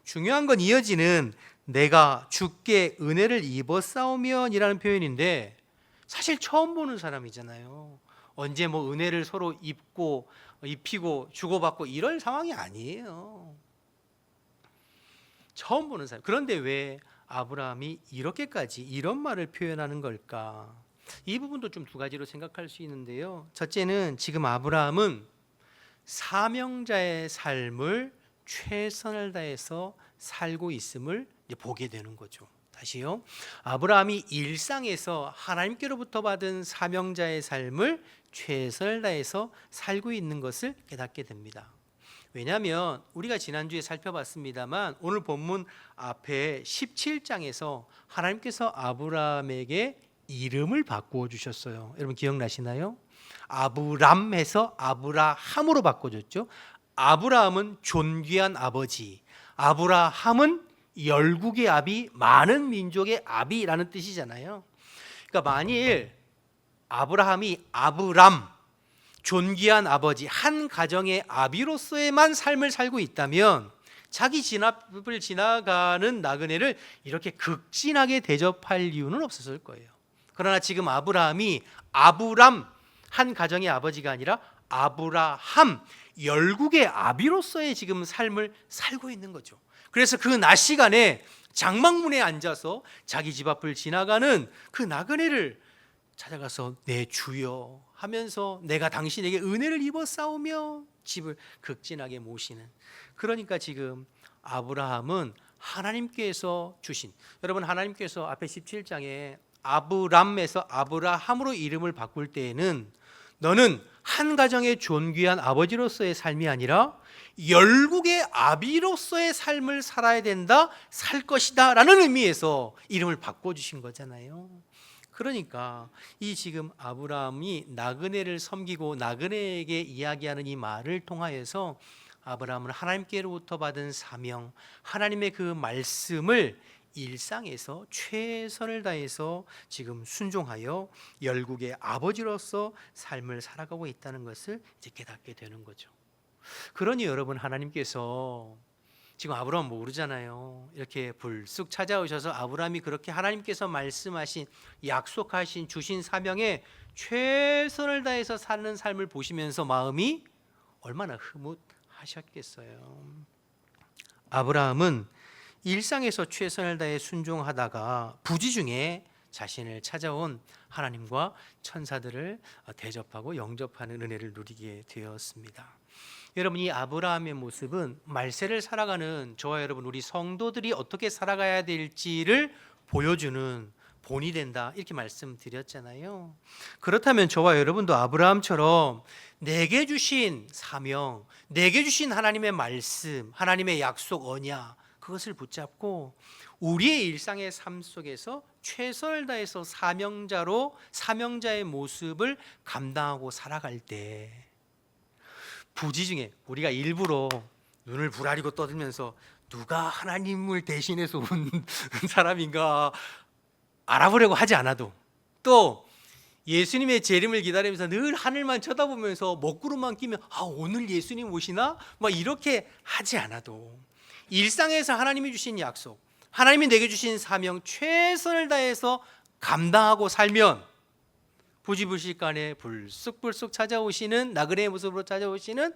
중요한 건 이어지는 내가 주께 은혜를 입었사오면이라는 표현인데 사실 처음 보는 사람이잖아요. 언제 뭐 은혜를 서로 입히고 주고받고 이럴 상황이 아니에요. 처음 보는 사람. 그런데 왜 아브라함이 이렇게까지 이런 말을 표현하는 걸까? 이 부분도 좀 두 가지로 생각할 수 있는데요. 첫째는 지금 아브라함은 사명자의 삶을 최선을 다해서 살고 있음을 보게 되는 거죠. 다시요. 아브라함이 일상에서 하나님께로부터 받은 사명자의 삶을 최선을 다해서 살고 있는 것을 깨닫게 됩니다. 왜냐하면 우리가 지난주에 살펴봤습니다만 오늘 본문 앞에 17장에서 하나님께서 아브라함에게 이름을 바꾸어 주셨어요. 여러분 기억나시나요? 아브람에서 아브라함으로 바꿔줬죠. 아브라함은 존귀한 아버지, 아브라함은 열국의 아비, 많은 민족의 아비라는 뜻이잖아요. 그러니까 만일 아브라함이 아브람, 존귀한 아버지, 한 가정의 아비로서의만 삶을 살고 있다면 자기 집 앞을 지나가는 나그네를 이렇게 극진하게 대접할 이유는 없었을 거예요. 그러나 지금 아브라함이 아브람, 한 가정의 아버지가 아니라 아브라함, 열국의 아비로서의 지금 삶을 살고 있는 거죠. 그래서 그 낮 시간에 장막문에 앉아서 자기 집 앞을 지나가는 그 나그네를 찾아가서 내 주여 하면서 내가 당신에게 은혜를 입었사오며 집을 극진하게 모시는. 그러니까 지금 아브라함은 하나님께서 주신, 여러분 하나님께서 앞에 17장에 아브람에서 아브라함으로 이름을 바꿀 때에는 너는 한 가정의 존귀한 아버지로서의 삶이 아니라 열국의 아비로서의 삶을 살아야 된다, 살 것이다 라는 의미에서 이름을 바꿔주신 거잖아요. 그러니까 이 지금 아브라함이 나그네를 섬기고 나그네에게 이야기하는 이 말을 통하여서 아브라함은 하나님께로부터 받은 사명, 하나님의 그 말씀을 일상에서 최선을 다해서 지금 순종하여 열국의 아버지로서 삶을 살아가고 있다는 것을 이제 깨닫게 되는 거죠. 그러니 여러분 하나님께서 지금 아브라함 모르잖아요. 이렇게 불쑥 찾아오셔서 아브라함이 그렇게 하나님께서 말씀하신, 약속하신, 주신 사명에 최선을 다해서 사는 삶을 보시면서 마음이 얼마나 흐뭇하셨겠어요. 아브라함은 일상에서 최선을 다해 순종하다가 부지 중에 자신을 찾아온 하나님과 천사들을 대접하고 영접하는 은혜를 누리게 되었습니다. 여러분 이 아브라함의 모습은 말세를 살아가는 저와 여러분 우리 성도들이 어떻게 살아가야 될지를 보여주는 본이 된다 이렇게 말씀드렸잖아요. 그렇다면 저와 여러분도 아브라함처럼 내게 주신 사명, 내게 주신 하나님의 말씀, 하나님의 약속 언약 그것을 붙잡고 우리의 일상의 삶 속에서 최선을 다해서 사명자의 모습을 감당하고 살아갈 때 부지 중에 우리가 일부러 눈을 부라리고 떠들면서 누가 하나님을 대신해서 온 사람인가 알아보려고 하지 않아도 또 예수님의 재림을 기다리면서 늘 하늘만 쳐다보면서 먹구름만 끼면 오늘 예수님 오시나? 막 이렇게 하지 않아도 일상에서 하나님이 주신 약속, 하나님이 내게 주신 사명 최선을 다해서 감당하고 살면 부지불식간에 불쑥불쑥 찾아오시는 나그네의 모습으로 찾아오시는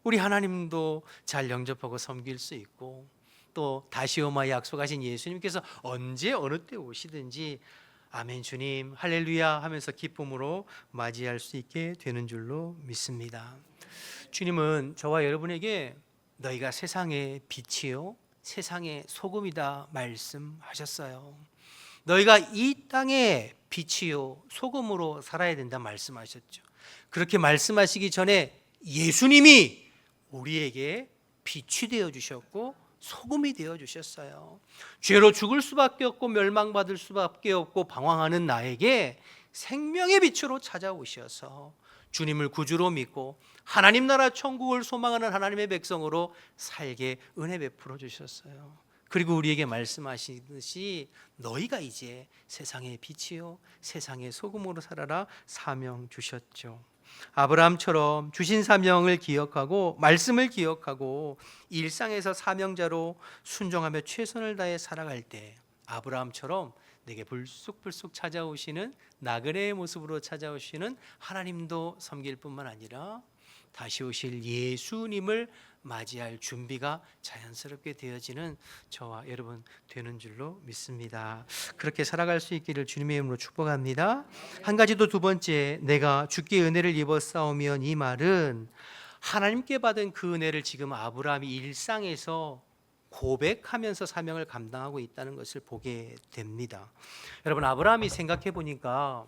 우리 하나님도 잘 영접하고 섬길 수 있고, 또 다시 오마 약속하신 예수님께서 언제 어느 때 오시든지 아멘 주님 할렐루야 하면서 기쁨으로 맞이할 수 있게 되는 줄로 믿습니다. 주님은 저와 여러분에게 너희가 세상의 빛이요 세상의 소금이다 말씀하셨어요. 너희가 이 땅의 빛이요 소금으로 살아야 된다 말씀하셨죠. 그렇게 말씀하시기 전에 예수님이 우리에게 빛이 되어 주셨고 소금이 되어 주셨어요. 죄로 죽을 수밖에 없고 멸망받을 수밖에 없고 방황하는 나에게 생명의 빛으로 찾아오셔서 주님을 구주로 믿고 하나님 나라 천국을 소망하는 하나님의 백성으로 살게 은혜 베풀어 주셨어요. 그리고 우리에게 말씀하시듯이 너희가 이제 세상의 빛이요 세상의 소금으로 살아라 사명 주셨죠. 아브라함처럼 주신 사명을 기억하고 말씀을 기억하고 일상에서 사명자로 순종하며 최선을 다해 살아갈 때 아브라함처럼 내게 불쑥불쑥 찾아오시는 나그네의 모습으로 찾아오시는 하나님도 섬길 뿐만 아니라 다시 오실 예수님을 맞이할 준비가 자연스럽게 되어지는 저와 여러분 되는 줄로 믿습니다. 그렇게 살아갈 수 있기를 주님의 이름으로 축복합니다. 한 가지 더, 두 번째, 내가 주께 은혜를 입어 싸우면, 이 말은 하나님께 받은 그 은혜를 지금 아브라함이 일상에서 고백하면서 사명을 감당하고 있다는 것을 보게 됩니다. 여러분, 아브라함이 생각해 보니까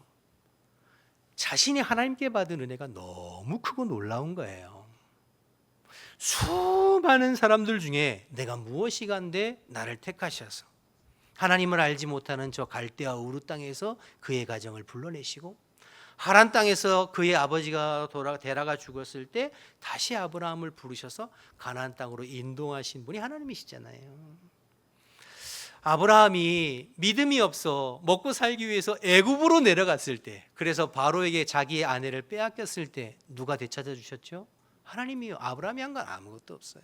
자신이 하나님께 받은 은혜가 너무 크고 놀라운 거예요. 수많은 사람들 중에 내가 무엇이간데 나를 택하셔서 하나님을 알지 못하는 저 갈대아 우르 땅에서 그의 가정을 불러내시고 하란 땅에서 그의 아버지가 데라가 죽었을 때 다시 아브라함을 부르셔서 가나안 땅으로 인도하신 분이 하나님이시잖아요. 아브라함이 믿음이 없어 먹고 살기 위해서 애굽으로 내려갔을 때, 그래서 바로에게 자기의 아내를 빼앗겼을 때 누가 되찾아 주셨죠? 하나님이요. 아브라함이 한 건 아무것도 없어요.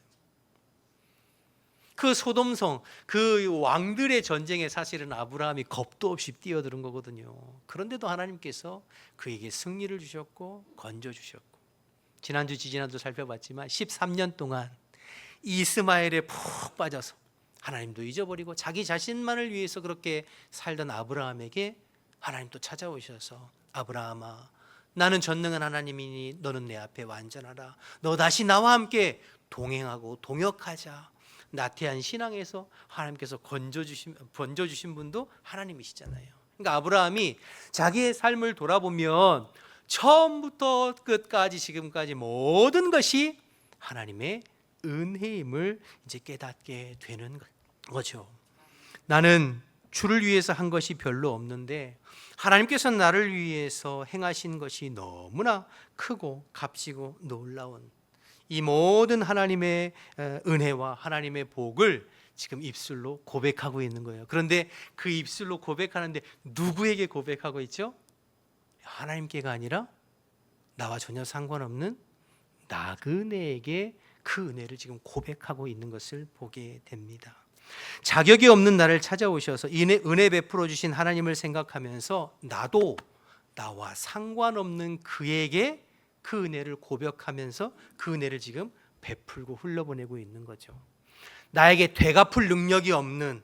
그 소돔성, 그 왕들의 전쟁에 사실은 아브라함이 겁도 없이 뛰어드는 거거든요. 그런데도 하나님께서 그에게 승리를 주셨고 건져주셨고, 지난주 지지난주 살펴봤지만 13년 동안 이스마엘에 푹 빠져서 하나님도 잊어버리고 자기 자신만을 위해서 그렇게 살던 아브라함에게 하나님도 찾아오셔서 아브라함아, 나는 전능한 하나님이니 너는 내 앞에 완전하라. 너 다시 나와 함께 동행하고 동역하자. 나태한 신앙에서 하나님께서 번져주신 분도 하나님이시잖아요. 그러니까 아브라함이 자기의 삶을 돌아보면 처음부터 끝까지 지금까지 모든 것이 하나님의 은혜임을 이제 깨닫게 되는 거죠. 나는 주를 위해서 한 것이 별로 없는데 하나님께서 나를 위해서 행하신 것이 너무나 크고 값지고 놀라운 이 모든 하나님의 은혜와 하나님의 복을 지금 입술로 고백하고 있는 거예요. 그런데 그 입술로 고백하는데 누구에게 고백하고 있죠? 하나님께가 아니라 나와 전혀 상관없는 나그네에게 그 은혜를 지금 고백하고 있는 것을 보게 됩니다. 자격이 없는 나를 찾아오셔서 은혜 베풀어 주신 하나님을 생각하면서 나도 나와 상관없는 그에게 그 은혜를 고백하면서 그 은혜를 지금 베풀고 흘려보내고 있는 거죠. 나에게 되갚을 능력이 없는,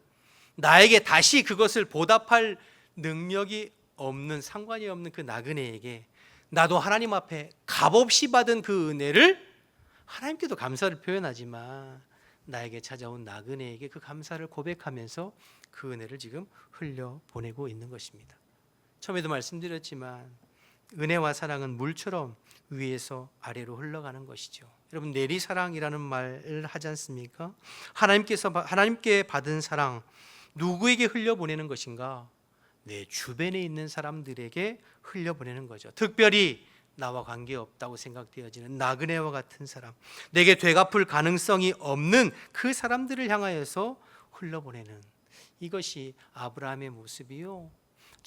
나에게 다시 그것을 보답할 능력이 없는, 상관이 없는 그 나그네에게 나도 하나님 앞에 값없이 받은 그 은혜를 하나님께도 감사를 표현하지만 나에게 찾아온 나그네에게 그 감사를 고백하면서 그 은혜를 지금 흘려보내고 있는 것입니다. 처음에도 말씀드렸지만 은혜와 사랑은 물처럼 위에서 아래로 흘러가는 것이죠. 여러분, 내리사랑이라는 말을 하지 않습니까? 하나님께 받은 사랑 누구에게 흘려보내는 것인가? 내 주변에 있는 사람들에게 흘려보내는 거죠. 특별히 나와 관계없다고 생각되어지는 나그네와 같은 사람, 내게 되갚을 가능성이 없는 그 사람들을 향하여서 흘려보내는, 이것이 아브라함의 모습이요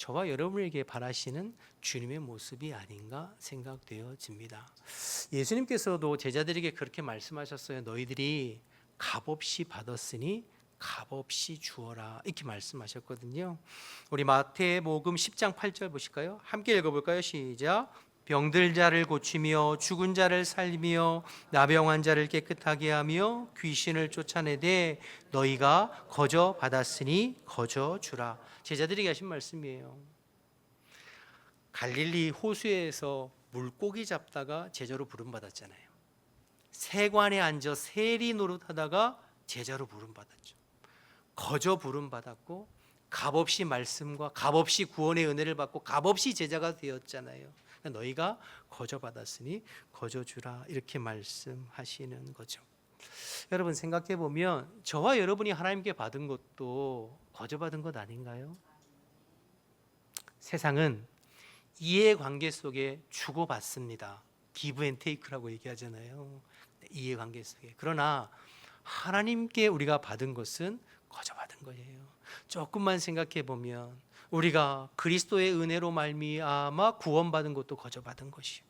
저와 여러분에게 바라시는 주님의 모습이 아닌가 생각되어집니다. 예수님께서도 제자들에게 그렇게 말씀하셨어요. 너희들이 값없이 받았으니 값없이 주어라, 이렇게 말씀하셨거든요. 우리 마태복음 10장 8절 보실까요? 함께 읽어볼까요? 시작. 병들 자를 고치며 죽은 자를 살리며 나병한 자를 깨끗하게 하며 귀신을 쫓아내되 너희가 거저 받았으니 거저 주라. 제자들에게 하신 말씀이에요. 갈릴리 호수에서 물고기 잡다가 제자로 부름받았잖아요. 세관에 앉아 세리 노릇하다가 제자로 부름받았죠. 거저 부름받았고 값없이 말씀과 값없이 구원의 은혜를 받고 값없이 제자가 되었잖아요. 너희가 거저 받았으니 거저 주라, 이렇게 말씀하시는 거죠. 여러분 생각해 보면 저와 여러분이 하나님께 받은 것도 거저 받은 것 아닌가요? 세상은 이해관계 속에 주고받습니다. 기브 앤 테이크라고 얘기하잖아요. 이해관계 속에. 그러나 하나님께 우리가 받은 것은 거저 받은 거예요. 조금만 생각해 보면 우리가 그리스도의 은혜로 말미암아 구원받은 것도 거저 받은 것이요.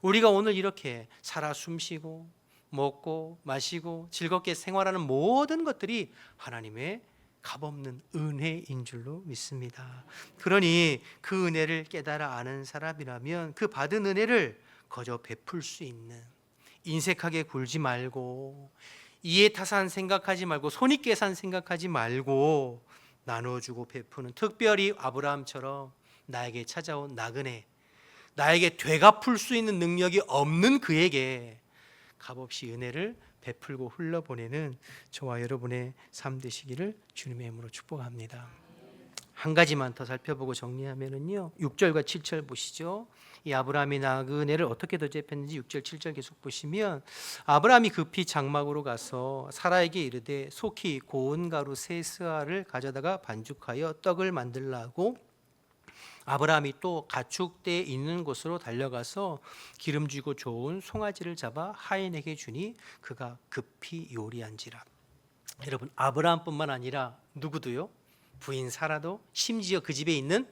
우리가 오늘 이렇게 살아 숨쉬고 먹고 마시고 즐겁게 생활하는 모든 것들이 하나님의 값없는 은혜인 줄로 믿습니다. 그러니 그 은혜를 깨달아 아는 사람이라면 그 받은 은혜를 거저 베풀 수 있는, 인색하게 굴지 말고 이해타산 생각하지 말고 손익계산 생각하지 말고 나눠주고 베푸는, 특별히 아브라함처럼 나에게 찾아온 나그네, 나에게 되갚을 수 있는 능력이 없는 그에게 값없이 은혜를 베풀고 흘러보내는 저와 여러분의 삶 되시기를 주님의 이름으로 축복합니다. 한 가지만 더 살펴보고 정리하면은요, 6절과 7절 보시죠. 이 아브라함이 나그네를 어떻게 대접했는지 6절 7절 계속 보시면, 아브라함이 급히 장막으로 가서 사라에게 이르되 속히 고운 가루 세 스아를 가져다가 반죽하여 떡을 만들라고, 아브라함이 또 가축대 있는 곳으로 달려가서 기름지고 좋은 송아지를 잡아 하인에게 주니 그가 급히 요리한지라. 여러분, 아브라함뿐만 아니라 누구도요, 부인 사라도, 심지어 그 집에 있는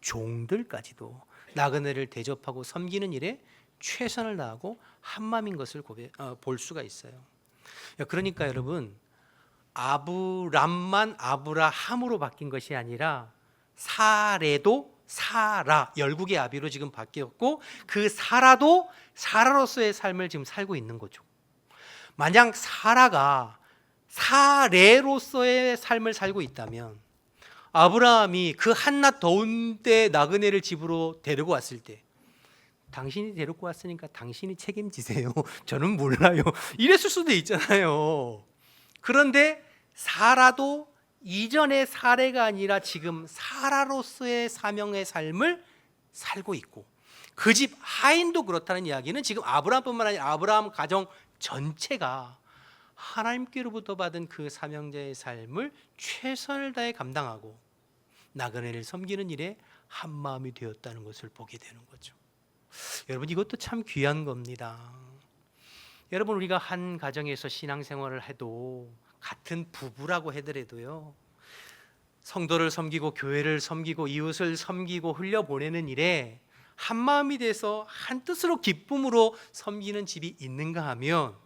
종들까지도 나그네를 대접하고 섬기는 일에 최선을 다하고 한마음인 것을 볼 수가 있어요. 그러니까 여러분, 아브람만 아브라함으로 바뀐 것이 아니라 사레도 사라, 열국의 아비로 지금 바뀌었고, 그 사라도 사라로서의 삶을 지금 살고 있는 거죠. 만약 사라가 사레로서의 삶을 살고 있다면, 아브라함이 그 한낮 더운 때 나그네를 집으로 데리고 왔을 때, 당신이 데리고 왔으니까 당신이 책임지세요, 저는 몰라요, 이랬을 수도 있잖아요. 그런데 사라도 이전의 사례가 아니라 지금 사라로서의 사명의 삶을 살고 있고, 그 집 하인도 그렇다는 이야기는 지금 아브라함뿐만 아니라 아브라함 가정 전체가 하나님께로부터 받은 그 사명자의 삶을 최선을 다해 감당하고 나그네를 섬기는 일에 한마음이 되었다는 것을 보게 되는 거죠. 여러분, 이것도 참 귀한 겁니다. 여러분, 우리가 한 가정에서 신앙생활을 해도, 같은 부부라고 하더라도요, 성도를 섬기고 교회를 섬기고 이웃을 섬기고 흘려보내는 일에 한마음이 돼서 한뜻으로 기쁨으로 섬기는 집이 있는가 하면,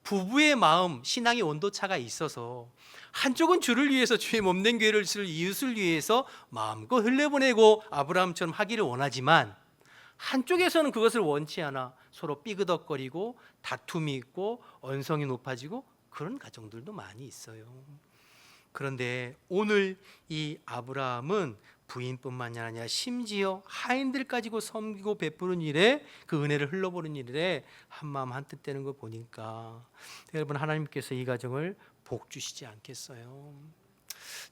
부부의 마음, 신앙의 온도차가 있어서 한쪽은 주를 위해서 주의 몸된 교회를 이웃을 위해서 마음껏 흘려보내고 아브라함처럼 하기를 원하지만, 한쪽에서는 그것을 원치 않아 서로 삐그덕거리고 다툼이 있고 언성이 높아지고 그런 가정들도 많이 있어요. 그런데 오늘 이 아브라함은 부인뿐만이 아니라 심지어 하인들까지도 섬기고 베푸는 일에, 그 은혜를 흘러보는 일에 한마음 한뜻 되는 거 보니까, 여러분, 하나님께서 이 가정을 복 주시지 않겠어요?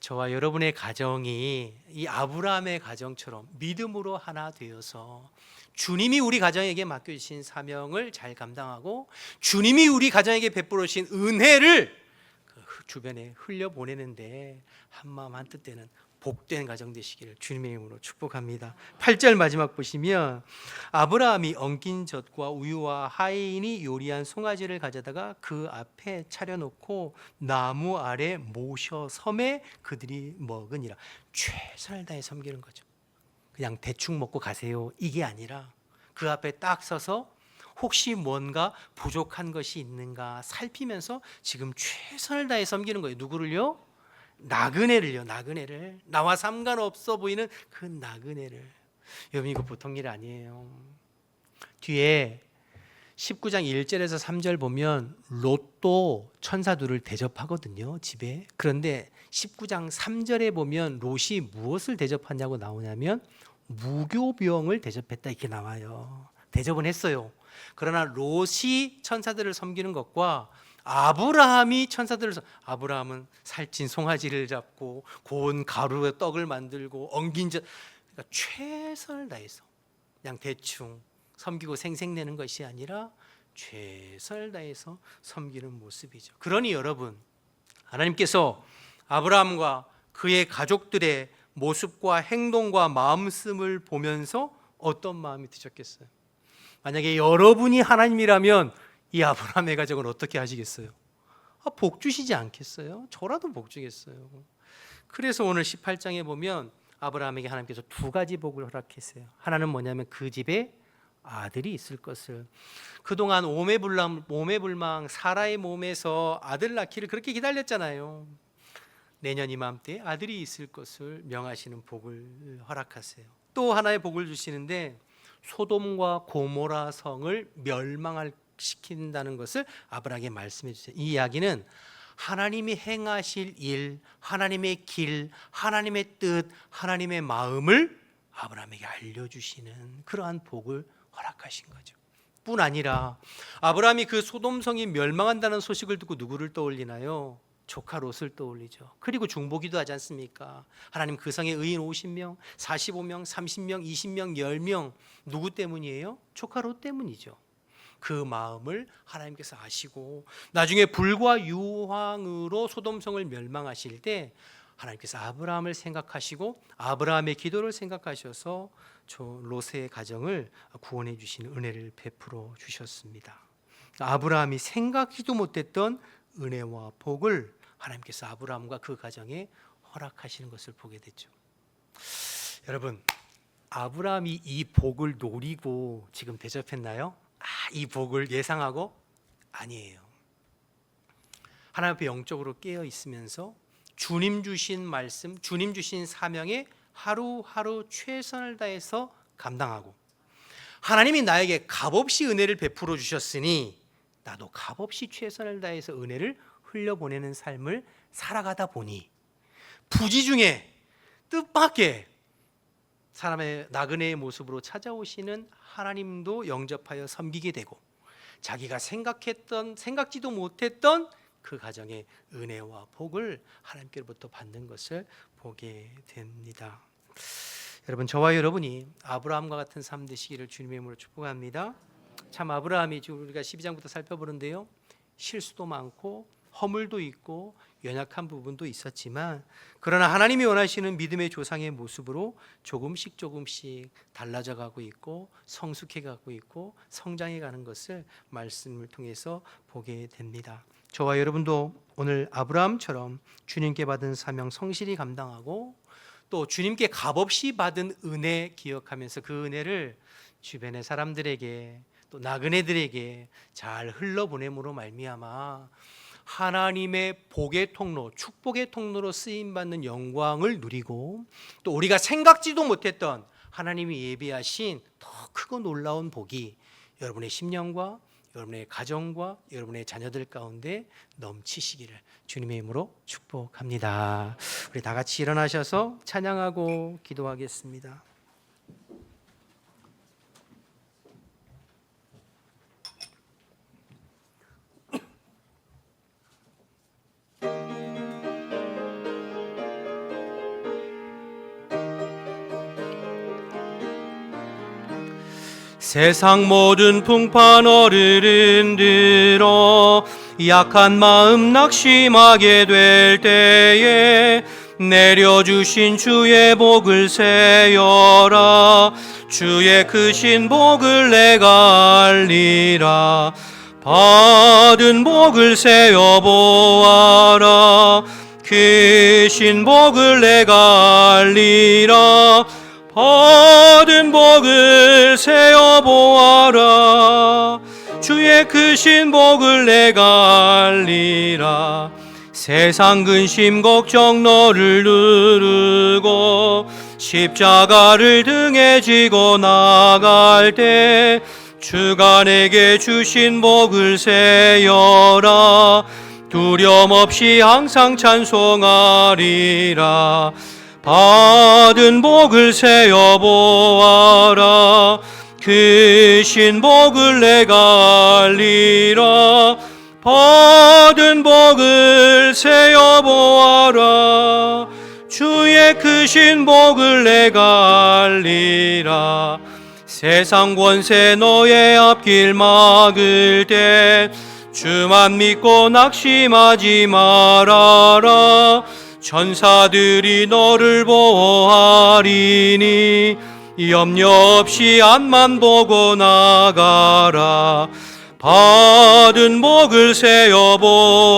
저와 여러분의 가정이 이 아브라함의 가정처럼 믿음으로 하나 되어서 주님이 우리 가정에게 맡겨주신 사명을 잘 감당하고 주님이 우리 가정에게 베풀어 주신 은혜를 그 주변에 흘려보내는데 한마음 한뜻 되는 복된 가정 되시기를 주님의 이름으로 축복합니다. 8절 마지막 보시면, 아브라함이 엉킨 젖과 우유와 하인이 요리한 송아지를 가져다가 그 앞에 차려놓고 나무 아래 모셔 섬에 그들이 먹으니라. 최선을 다해 섬기는 거죠. 그냥 대충 먹고 가세요. 이게 아니라 그 앞에 딱 서서 혹시 뭔가 부족한 것이 있는가 살피면서 지금 최선을 다해 섬기는 거예요. 누구를요? 나그네를요. 나그네를. 나와 상관없어 보이는 그 나그네를. 여러분 이거 보통 일 아니에요. 뒤에 19장 1절에서 3절 보면 롯도 천사들을 대접하거든요. 집에. 그런데 19장 3절에 보면 롯이 무엇을 대접하냐고 나오냐면 무교병을 대접했다 이렇게 나와요. 대접은 했어요. 그러나 롯이 천사들을 섬기는 것과 아브라함이 아브라함은 살찐 송아지를 잡고 고운 가루에 떡을 만들고 엉긴 그러니까 최선을 다해서 그냥 대충 섬기고 생색내는 것이 아니라 최선을 다해서 섬기는 모습이죠. 그러니 여러분, 하나님께서 아브라함과 그의 가족들의 모습과 행동과 마음씀을 보면서 어떤 마음이 드셨겠어요? 만약에 여러분이 하나님이라면 이 아브라함의 가정을 어떻게 하시겠어요? 복 주시지 않겠어요? 저라도 복 주겠어요. 그래서 오늘 18장에 보면 아브라함에게 하나님께서 두 가지 복을 허락했어요. 하나는 뭐냐면 그 집에 아들이 있을 것을. 그동안 오매불망 사라의 몸에서 아들 낳기를 그렇게 기다렸잖아요. 내년 이맘때 아들이 있을 것을 명하시는 복을 허락하세요. 또 하나의 복을 주시는데 소돔과 고모라 성을 멸망시킨다는 것을 아브라함에게 말씀해 주세요. 이 이야기는 하나님이 행하실 일, 하나님의 길, 하나님의 뜻, 하나님의 마음을 아브라함에게 알려주시는 그러한 복을 허락하신 거죠. 뿐 아니라 아브라함이 그 소돔성이 멸망한다는 소식을 듣고 누구를 떠올리나요? 조카 롯을 떠올리죠. 그리고 중보기도 하지 않습니까? 하나님 그 성에 의인 50명, 45명, 30명, 20명, 10명 누구 때문이에요? 조카 롯 때문이죠. 그 마음을 하나님께서 아시고 나중에 불과 유황으로 소돔성을 멸망하실 때 하나님께서 아브라함을 생각하시고 아브라함의 기도를 생각하셔서 저 롯의 가정을 구원해 주시는 은혜를 베풀어 주셨습니다. 아브라함이 생각지도 못했던 은혜와 복을 하나님께서 아브라함과 그 가정에 허락하시는 것을 보게 됐죠. 여러분, 아브라함이 이 복을 노리고 지금 대접했나요? 이 복을 예상하고? 아니에요. 하나님 앞에 영적으로 깨어 있으면서 주님 주신 말씀, 주님 주신 사명에 하루하루 최선을 다해서 감당하고 하나님이 나에게 값없이 은혜를 베풀어 주셨으니 나도 값없이 최선을 다해서 은혜를 흘려보내는 삶을 살아가다 보니 부지 중에 뜻밖의 사람의 나그네의 모습으로 찾아오시는 하나님도 영접하여 섬기게 되고 자기가 생각지도 못했던 그 가정의 은혜와 복을 하나님께로부터 받는 것을 보게 됩니다. 여러분, 저와 여러분이 아브라함과 같은 삶 되시기를 주님의 이름으로 축복합니다. 참 아브라함이 지금 우리가 12장부터 살펴보는데요, 실수도 많고 허물도 있고 연약한 부분도 있었지만 그러나 하나님이 원하시는 믿음의 조상의 모습으로 조금씩 달라져 가고 있고 성숙해 가고 있고 성장해 가는 것을 말씀을 통해서 보게 됩니다. 저와 여러분도 오늘 아브라함처럼 주님께 받은 사명 성실히 감당하고 또 주님께 값없이 받은 은혜 기억하면서 그 은혜를 주변의 사람들에게 또 나그네들에게 잘 흘러보냄으로 말미암아 하나님의 복의 통로, 축복의 통로로 쓰임받는 영광을 누리고 또 우리가 생각지도 못했던 하나님이 예비하신 더 크고 놀라운 복이 여러분의 심령과 여러분의 가정과 여러분의 자녀들 가운데 넘치시기를 주님의 이름으로 축복합니다. 우리 다 같이 일어나셔서 찬양하고 기도하겠습니다. 세상 모든 풍파 너를 흔들어 약한 마음 낙심하게 될 때에 내려주신 주의 복을 세어라. 주의 크신 복을 내가 알리라. 받은 복을 세어보아라. 크신 복을 내가 알리라. 받은 복을 세어보아라. 주의 크신 복을 내가 알리라. 세상 근심 걱정 너를 누르고 십자가를 등에 지고 나갈 때 주가 내게 주신 복을 세어라. 두려움 없이 항상 찬송하리라. 받은 복을 세어보아라. 크신 복을 내가 알리라. 받은 복을 세어보아라. 주의 크신 복을 내가 알리라. 세상 권세 너의 앞길 막을 때 주만 믿고 낙심하지 말아라. 천사들이 너를 보호하리니 염려 없이 앞만 보고 나가라. 받은 복을 세어보아라.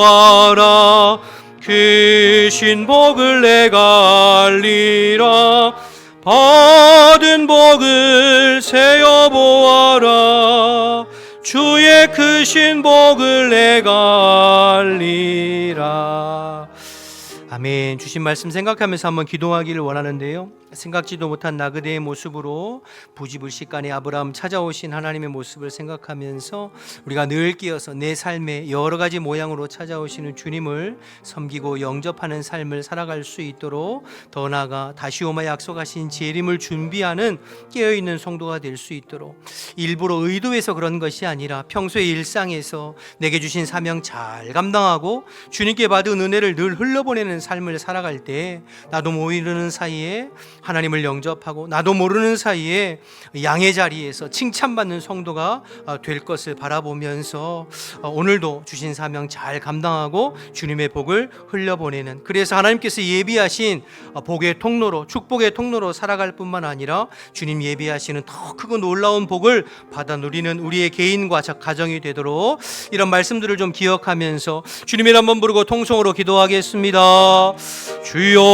크신 복을 내가 알리라. 받은 복을 세어보아라. 주의 크신 복을 내가 알리라. 아멘. 주신 말씀 생각하면서 한번 기도하기를 원하는데요, 생각지도 못한 나그네의 모습으로 부지불식간에 아브라함 찾아오신 하나님의 모습을 생각하면서 우리가 늘 끼어서 내 삶의 여러 가지 모양으로 찾아오시는 주님을 섬기고 영접하는 삶을 살아갈 수 있도록, 더 나아가 다시 오마 약속하신 재림을 준비하는 깨어있는 성도가 될 수 있도록, 일부러 의도해서 그런 것이 아니라 평소의 일상에서 내게 주신 사명 잘 감당하고 주님께 받은 은혜를 늘 흘려보내는 삶을 살아갈 때, 나도 모르는 사이에 하나님을 영접하고 나도 모르는 사이에 양의 자리에서 칭찬받는 성도가 될 것을 바라보면서 오늘도 주신 사명 잘 감당하고 주님의 복을 흘려보내는, 그래서 하나님께서 예비하신 복의 통로로, 축복의 통로로 살아갈 뿐만 아니라 주님 예비하시는 더 크고 놀라운 복을 받아 누리는 우리의 개인과 가정이 되도록, 이런 말씀들을 좀 기억하면서 주님을 한번 부르고 통성으로 기도하겠습니다. 주여,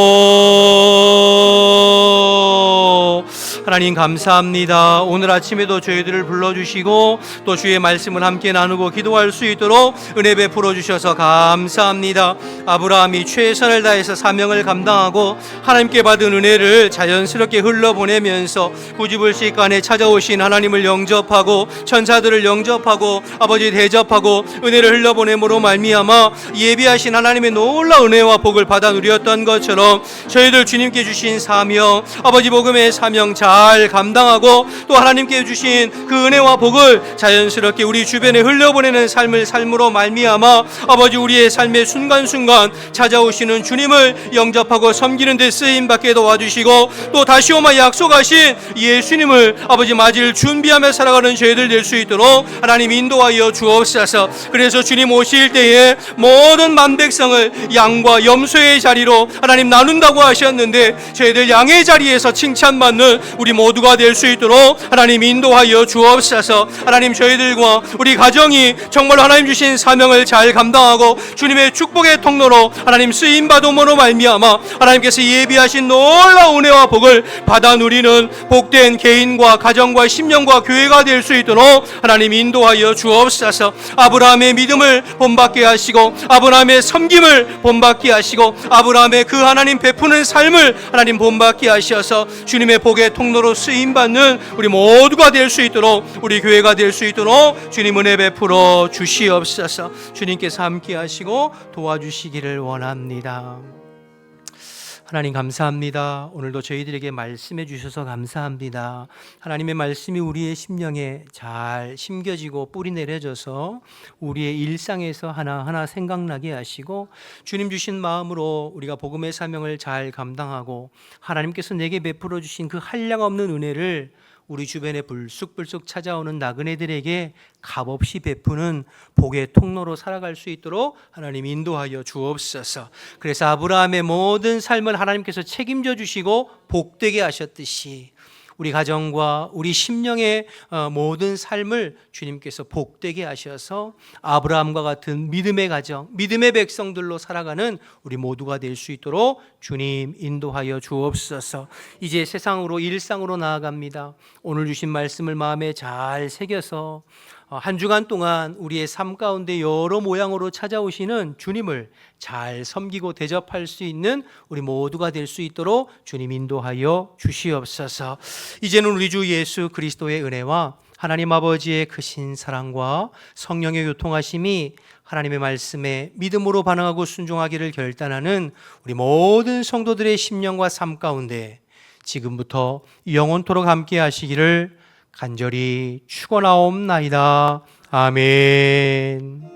하나님 감사합니다. 오늘 아침에도 저희들을 불러주시고 또 주의 말씀을 함께 나누고 기도할 수 있도록 은혜 베풀어 주셔서 감사합니다. 아브라함이 최선을 다해서 사명을 감당하고 하나님께 받은 은혜를 자연스럽게 흘러보내면서 부지불식간에 찾아오신 하나님을 영접하고 천사들을 영접하고 아버지 대접하고 은혜를 흘려보냄으로 말미암아 예비하신 하나님의 놀라운 은혜와 복을 받아 누렸던 것처럼 저희들 주님께 주신 사명, 아버지 복음의 사명 잘 감당하고 또 하나님께 주신 그 은혜와 복을 자연스럽게 우리 주변에 흘려보내는 삶으로 말미암아 아버지 우리의 삶의 순간순간 찾아오시는 주님을 영접하고 섬기는 데 쓰임받게 도와주시고, 또 다시 오마 약속하신 예수님을 아버지 맞을 준비하며 살아가는 저희들 될 수 있도록 하나님 인도하여 주옵소서. 그래서 주님 오실 때에 모든 만백성을 양과 염소의 자리로 하나님 나눈다고 하셨는데, 저희들 양의 자리에서 칭찬받는 우리 모두가 될 수 있도록 하나님 인도하여 주옵소서. 하나님 저희들과 우리 가정이 정말 하나님 주신 사명을 잘 감당하고 주님의 축복의 통로로 하나님 쓰임받음으로 말미암아 하나님께서 예비하신 놀라운 은혜와 복을 받아 누리는 복된 개인과 가정과 심령과 교회가 될 수 있도록 하나님 인도하여 주옵소서. 아브라함의 믿음을 본받게 하시고 아브라함의 섬김을 본받게 하시고 아브라함의 그 하나님 베푸는 삶을 하나님 본받게 하셔서 주님의 복의 통로로 쓰임받는 우리 모두가 될 수 있도록, 우리 교회가 될 수 있도록 주님 은혜 베풀어 주시옵소서. 주님께서 함께 하시고 도와주시기를 원합니다. 하나님 감사합니다. 오늘도 저희들에게 말씀해 주셔서 감사합니다. 하나님의 말씀이 우리의 심령에 잘 심겨지고 뿌리 내려져서 우리의 일상에서 하나하나 생각나게 하시고 주님 주신 마음으로 우리가 복음의 사명을 잘 감당하고 하나님께서 내게 베풀어 주신 그 한량없는 은혜를 우리 주변에 불쑥불쑥 찾아오는 나그네들에게 값없이 베푸는 복의 통로로 살아갈 수 있도록 하나님 인도하여 주옵소서. 그래서 아브라함의 모든 삶을 하나님께서 책임져 주시고 복되게 하셨듯이 우리 가정과 우리 심령의 모든 삶을 주님께서 복되게 하셔서 아브라함과 같은 믿음의 가정, 믿음의 백성들로 살아가는 우리 모두가 될 수 있도록 주님 인도하여 주옵소서. 이제 세상으로 일상으로 나아갑니다. 오늘 주신 말씀을 마음에 잘 새겨서 한 주간 동안 우리의 삶 가운데 여러 모양으로 찾아오시는 주님을 잘 섬기고 대접할 수 있는 우리 모두가 될 수 있도록 주님 인도하여 주시옵소서. 이제는 우리 주 예수 그리스도의 은혜와 하나님 아버지의 크신 사랑과 성령의 교통하심이 하나님의 말씀에 믿음으로 반응하고 순종하기를 결단하는 우리 모든 성도들의 심령과 삶 가운데 지금부터 영원토록 함께 하시기를 간절히 축원하옵나이다. 아멘.